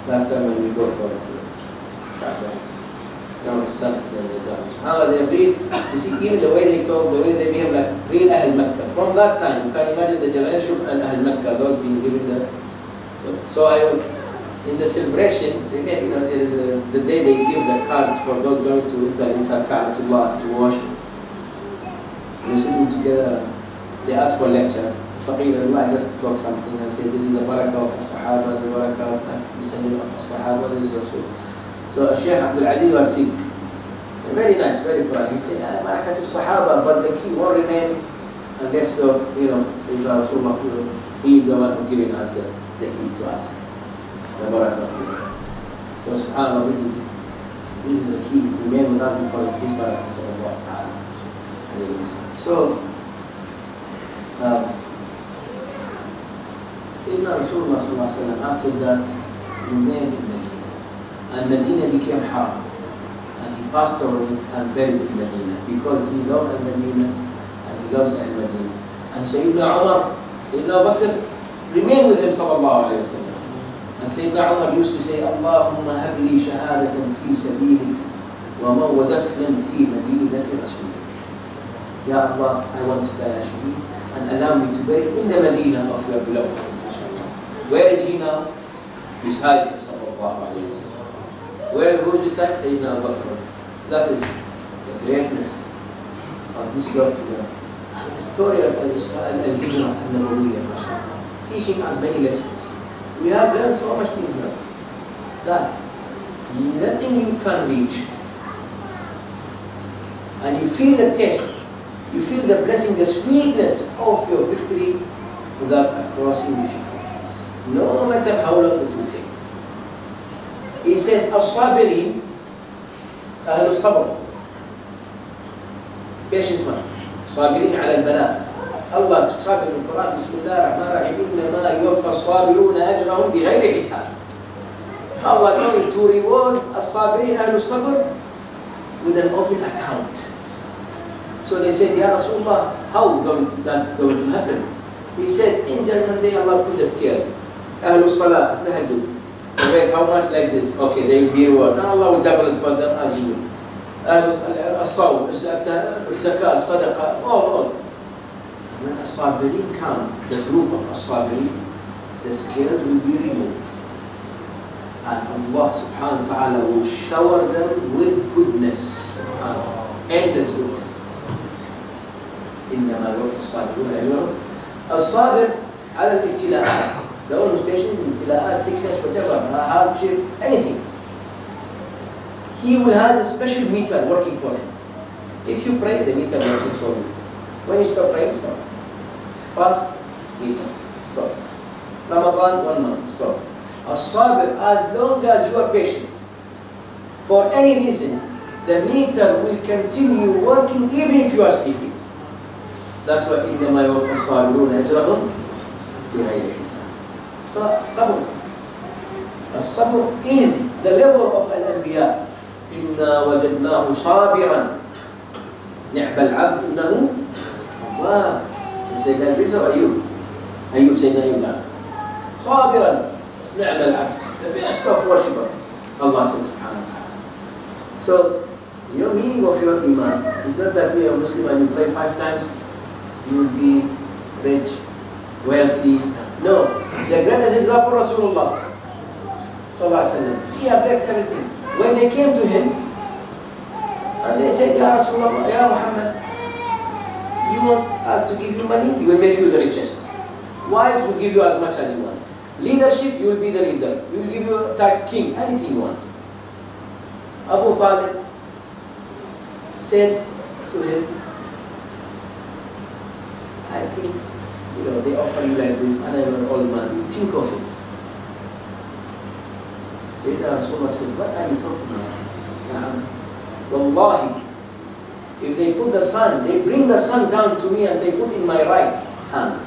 last time when we go for it. Now his son is in Nizam. SubhanAllah, they agreed. You see, even the way they talk, the way they behave like real Ahl Makkah. From that time, you can imagine the generation of Ahl Makkah, those being given the. So in the celebration, they made, there is the day they give the cards for those going to enter inside Ka'batullah to worship. We're sitting together, they ask for a lecture. Faqir Allah just talk something and say, this is the barakah of Sahaba, the barakah of Sahaba, this is Rasul. So Sheikh Abdul Aziz was sick. Very nice, very proud. He said, barakah to Sahaba, but the key won't remain unless Sayyidina Rasulullah, he is the one who giving us the key to us. The barakah. So subhanAllah, this is the key to remain with us because of his barakah sallallahu ta'ala. So, Sayyidina Rasulullah sallallahu alayhi wa sallam, after that, remained in Medina. And Medina became haram. And he passed away and buried in Medina because he loved Al-Medina and he loves Al-Medina. And Sayyidina Umar, Sayyidina Bakr remained with him sallallahu alayhi wa sallam. And Sayyidina Umar used to say, Allahumma habli shahadatan fi sabilik wa mawadafnan fi madinati rasulik. Ya Allah, I want to die shaheed and allow me to bury in the Medina of your beloved Prophet. Where is he now? Beside him sallallahu alayhi wa sallam. Where goes beside Sayyidina Abu Bakr? That is the greatness of this love to God. The story of Al-Hijrah and Nabawiyyah, teaching us many lessons. We have learned so much things now. That nothing you can reach. And you feel the taste, you feel the blessing, the sweetness of your victory without crossing difficulties. No matter how long it will take. He said, As-Sabirin, Ahl al-Sabr. Patience man. Sabirin ala al-Bala. Allah described in the Quran, Bismillah ar-Rahman ar-Rahim, إِنَّمَا يُوَفَّى الصَّابِرُونَ أَجْرَهُمْ بِغَيْرِ حِسَابٍ. Allah going to reward As-Sabirin, Ahl al-Sabr, with an open account. So they said, Ya Rasulullah, how that going to happen? He said, in Judgment Day, Allah put the scale. Ahl al-Salah, Tahajjud. Okay, how much like this? Okay, they will be rewarded. Now Allah will double it for them as you do. As-Sawm, Zakah, Sadaqah, all. When As-Sabirin come, the group of As-Sabirin, the scales will be removed. And Allah subhanahu wa ta'ala will shower them with goodness. Endless goodness. إِنَّمَا يُوَفَّى الصَّابِرُونَ أَجْرَهُمْ. الصابر على الابتلاءات. The own patients, ibtila'at, sickness, whatever, hardship, anything. He will have a special meter working for him. If you pray, the meter working for you. When you stop praying, stop. Fast, eat, stop. Ramadan, 1 month, stop. As-sabir, as long as you are patient, for any reason, the meter will continue working even if you are sleeping. That's why إِنَّمَا يُوَفَّى الصَّابِرُونَ أَجْرَهُمْ بِغَيْرِ حِسَابٍ. So, sabr. As-sabr is the level of al-anbiya. إِنَّا وَجَدْنَاهُ صَابِرًا نِعْمَ الْعَبْدُ إِنَّهُ أَوَّابٌ. Sayyidina Idris or Ayub? Ayub, Sayyidina Ayub. صَابِرًا نِعْمَ الْعَبْدُ. The best of worshipper. Allah says, subhanahu wa ta'ala. So, your meaning of your iman is not that you are Muslim and you pray 5 times, you will be rich, wealthy. No. The greatest example, Rasulullah sallallahu alaihi wasallam. He had left everything. When they came to him, and they said, Ya Rasulullah, Ya Muhammad, you want us to give you money? We will make you the richest. Wives will give you as much as you want. Leadership, you will be the leader. We will give you a type king, anything you want. Abu Talib said to him, I think, they offer you like this, and I'm an old man. You think of it. Sayyidina Rasulullah said, what are you talking about? Wallahi, if they put the sun, they bring the sun down to me and they put in my right hand,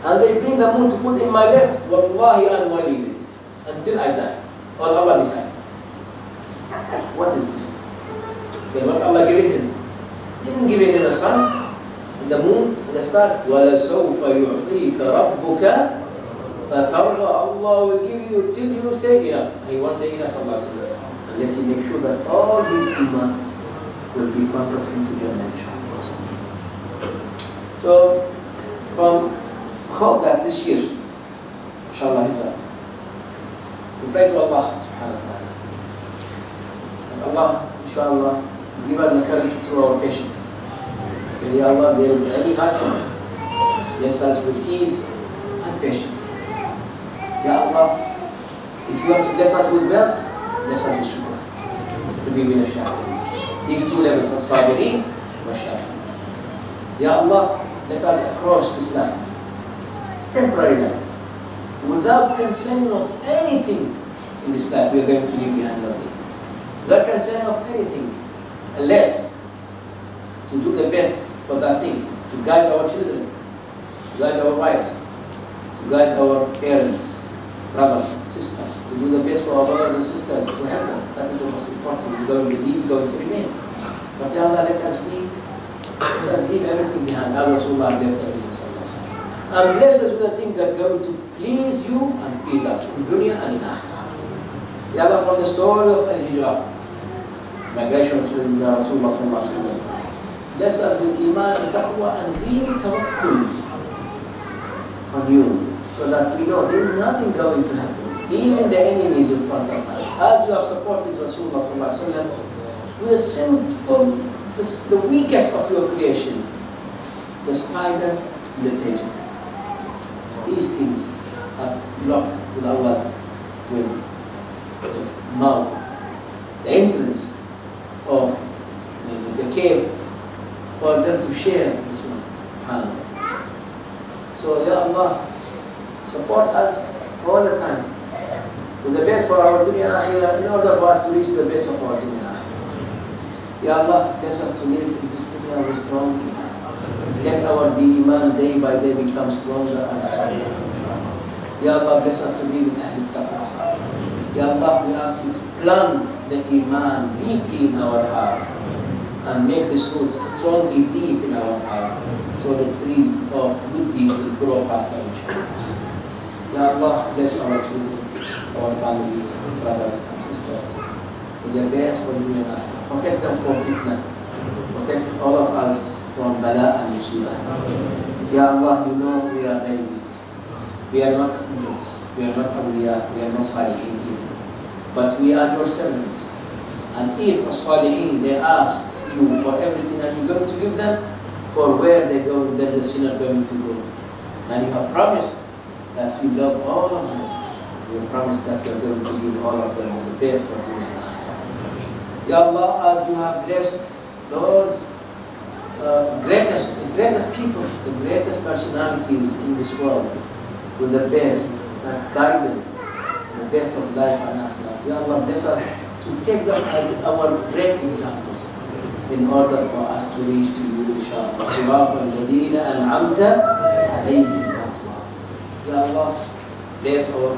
and they bring the moon to put in my left, Wallahi, I won't leave it until I die. Or Allah decide. What is this? Then what Allah gave him? Didn't give him the sun, the moon, the star. وَلَسَوْفَ يُعْطِيكَ رَبُّكَ فَتَرْضَى. Allah will give you till you say enough. He won't say enough, unless he makes sure that all his iman will be in front of him to Jannah, inshallah. So, hope that this year, inshallah, we pray to Allah subhanahu wa ta'ala. That Allah, inshallah, give us the courage through our patience. So, Ya Allah, there is any hardship, bless us with ease and patience. Ya Allah, if you want to bless us with wealth, bless us with shukr, to be with a shaykh. These 2 levels, as-sabirin wa shakirin. Ya Allah, let us cross this life, temporary life, without concern of anything in this life we are going to leave behind one day. Without concern of anything, unless to do the best for that thing, to guide our children, to guide our wives, to guide our parents, brothers, sisters, to do the best for our brothers and sisters, to help them. That is the most important. The deeds going to remain. But Ya Allah, let us leave everything behind. As Rasulullah left everything. And bless us with the things that are going to please you and please us in dunya and in akhirah. Ya Allah, from the story of Al-Hijrah, migration of Rasulullah sallallahu alaihi wasallam, bless us with iman and taqwa and real tawakkul on you, so that we know there is nothing going to happen. Even the enemy is in front of us. As you have supported Rasulullah sallallahu alaihi wasallam with a simple, the weakest of your creation, the spider and the pigeon. These things are blocked with Allah's will, the mouth, the entrance of the cave, for them to share this one. So, Ya Allah, support us all the time with the best for our dunya and akhirah, in order for us to reach the best of our dunya and akhirah. Ya Allah, bless us to live in this dunya with strong iman. Let our iman day by day become stronger and stronger. Ya Allah, bless us to live in Ahl Taqwa. Ya Allah, we ask you to plant the iman deeply in our heart and make this root strongly deep in our heart, so the tree of good deeds will grow faster, inshallah. Ya Allah, bless our children, our families, brothers and sisters, with the best for dunya and akhirah. Protect them from fitna. Protect all of us from bala and musibah. Ya Allah, you know we are very weak. We are not angels, we are not awliya, we are not salihin either. But we are your servants. And if a salihin, they ask you for everything and you're going to give them, for where they go, then the sinner going to go. And you have promised that you love all of them. You have promised that you are going to give all of them the best for doing. Ya Allah, as you have blessed those greatest people, the greatest personalities in this world, with the best, that guide them, the best of life and akhlaq. Ya Allah, bless us to take them as our great examples in order for us to reach to you, inshallah. صراط الذين أنعمت عليهم يا Allah. Ya Allah, bless all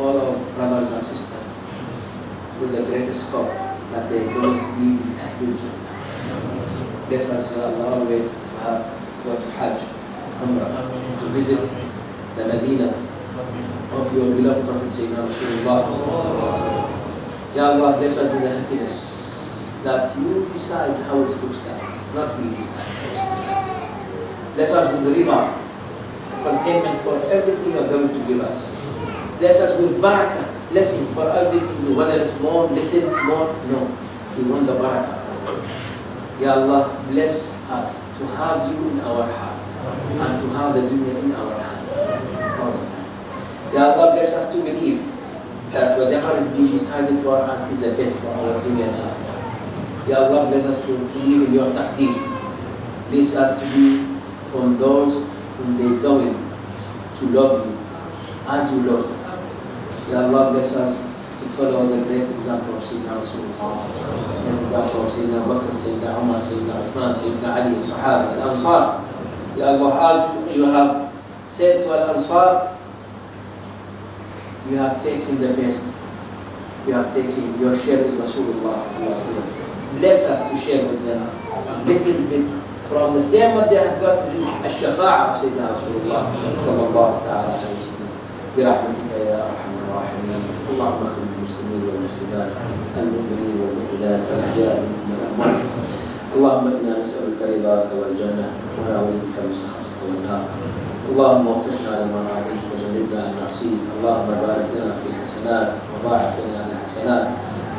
our brothers and sisters with the greatest hope that they are going to be in Al-Hijrah. Bless us, Ya Allah, always to have go to Hajj, Umrah, to visit the Medina of your beloved Prophet Sayyidina Rasulullah. Ya Allah, bless us with the happiness that you decide how it looks like, not we decide. Bless us with the river, containment for everything you are going to give us. Bless us with barakah, blessing for everything, whether it's more, little, more, no. We want the barakah. Ya Allah, bless us to have you in our heart and to have the dunya in our hand all the time. Ya Allah, bless us to believe that whatever is being decided for us is the best for our dunya and akhirah. Ya Allah, bless us to believe in your taqdeer. Bless us to be from those whom they going to love you as you love them. Ya Allah, bless us to follow the great example of Sayyidina Rasulullah, the example of Sayyidina Bakr, Sayyidina Umar, Sayyidina Uthman, Sayyidina Ali, Sahaba, Al-Ansar. Ya Allah, as you have said to Al-Ansar, you have taken the best. You have taken your share is Rasulullah. Bless us to share with them a little bit from the same what they have got with الشفاعة of Sayyidina Rasulullah sallallahu ta'ala alayhi wa sallam. برحمتك يا أرحم الراحمين. اللهم اغفر للمسلمين والمسلمات المؤمنين والمؤمنات الأحياء منهم والأموات. اللهم إنا نسألك رضاك والجنة ونعوذ بك من سخطك والنار. اللهم وفقنا لما رضيت وجنبنا عن معصيتك. اللهم بارك لنا في الحسنات وضاعف لنا الحسنات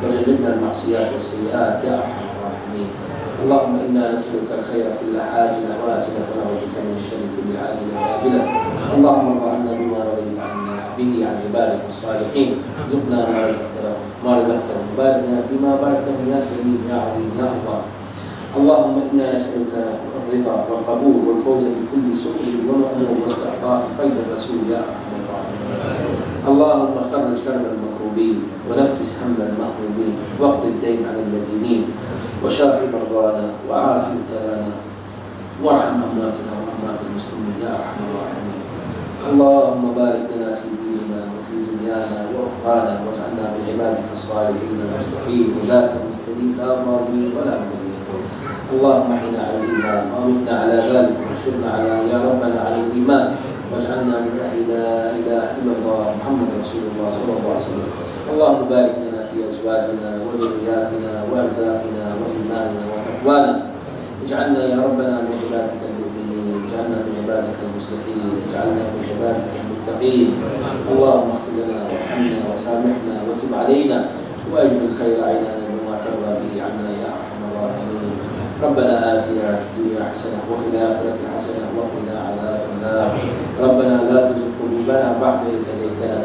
وجنبنا المعصيات والسيئات يا أرحم الراحمين. اللهم إنا نسألك الخير كل عاجلة وآجلة ونعوذ بك من الشر كل عاجلة وآجلة. اللهم ارض عنا بما رضيت عنا به عن عبادك الصالحين. ارزقنا ما رزقتهم بارك لنا فيما باركته يا كريم يا عظيم يا الله. اللهم إنا نسألك الرضا والقبول والفوز بكل سؤال ومأمور واستعطاف قلب الرسول يا أرحم الراحمين. اللهم فرج كرب المكروبين ونفس هم المهمومين واقض الدين عن المدينين وشاف مرضانا وعاف مبتلانا وارحم أمواتنا وأموات المسلمين يا أرحم الراحمين. اللهم بارك لنا في ديننا وفي دنيانا وأخرانا واجعلنا من عبادك الصالحين المصلحين ولاة المهتدين لا ضالين ولا مضلين. اللهم احنا على الإيمان وأمتنا على ذلك وانشرنا على يا ربنا على الإيمان واجعلنا من أهل لا إله إلا الله محمد رسول الله صلى الله عليه وسلم. اللهم بارك لنا في أزواجنا وذرياتنا وأرزاقنا وإيماننا وتقوانا. اجعلنا يا ربنا من عبادك المؤمنين، اجعلنا من عبادك المصلحين، اجعلنا من عبادك المتقين. اللهم اغفر لنا وارحمنا وسامحنا وتب علينا وأجل الخير عيننا بما ترضى به عنا يا أرحم الراحمين. ربنا آتنا في الدنيا حسنة وفي الآخرة حسنة وقنا عذاب النار. ربنا لا تزغ قلوبنا بعد إذ هديتنا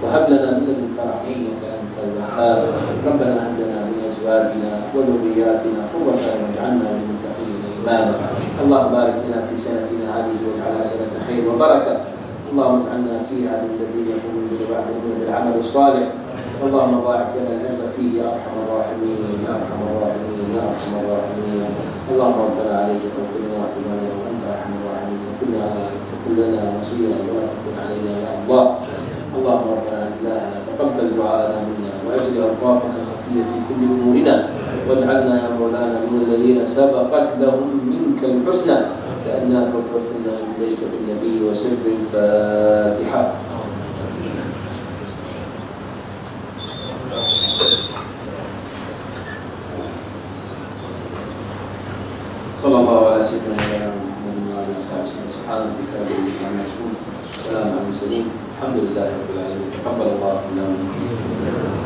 وهب لنا من لدنك رحمة إنك أنت الوهاب. ربنا هب لنا من أزواجنا وذرياتنا قرة أعين واجعلنا للمتقين إماما. اللهم بارك لنا في سنتنا هذه واجعلها سنة خير وبركة. اللهم اجعلنا فيها من الذين يقومون بالعمل الصالح. اللهم ضاعف لنا الأجر فيه يا أرحم الراحمين يا أرحم الراحمين يا أرحم الراحمين. اللهم ربنا عليك توكلنا واعتمادنا وأنت أرحم الراحمين فكن لنا نصيرا ولا تكن علينا يا الله. اللهم ربنا إلهنا تقبل دعاءنا منا وأجل ألطافك الخفية في كل أمورنا واجعلنا يا مولانا من الذين سبقت لهم منك الحسنى. سألناك وتوسلنا إليك بالنبي وسر الفاتحة. صلى الله على سيدنا محمد وعلى اله وصحبه وسلم. سبحان ربك رب العزة عما يصفون وسلام على المرسلين الحمد لله رب العالمين. تقبل الله منا ومنكم.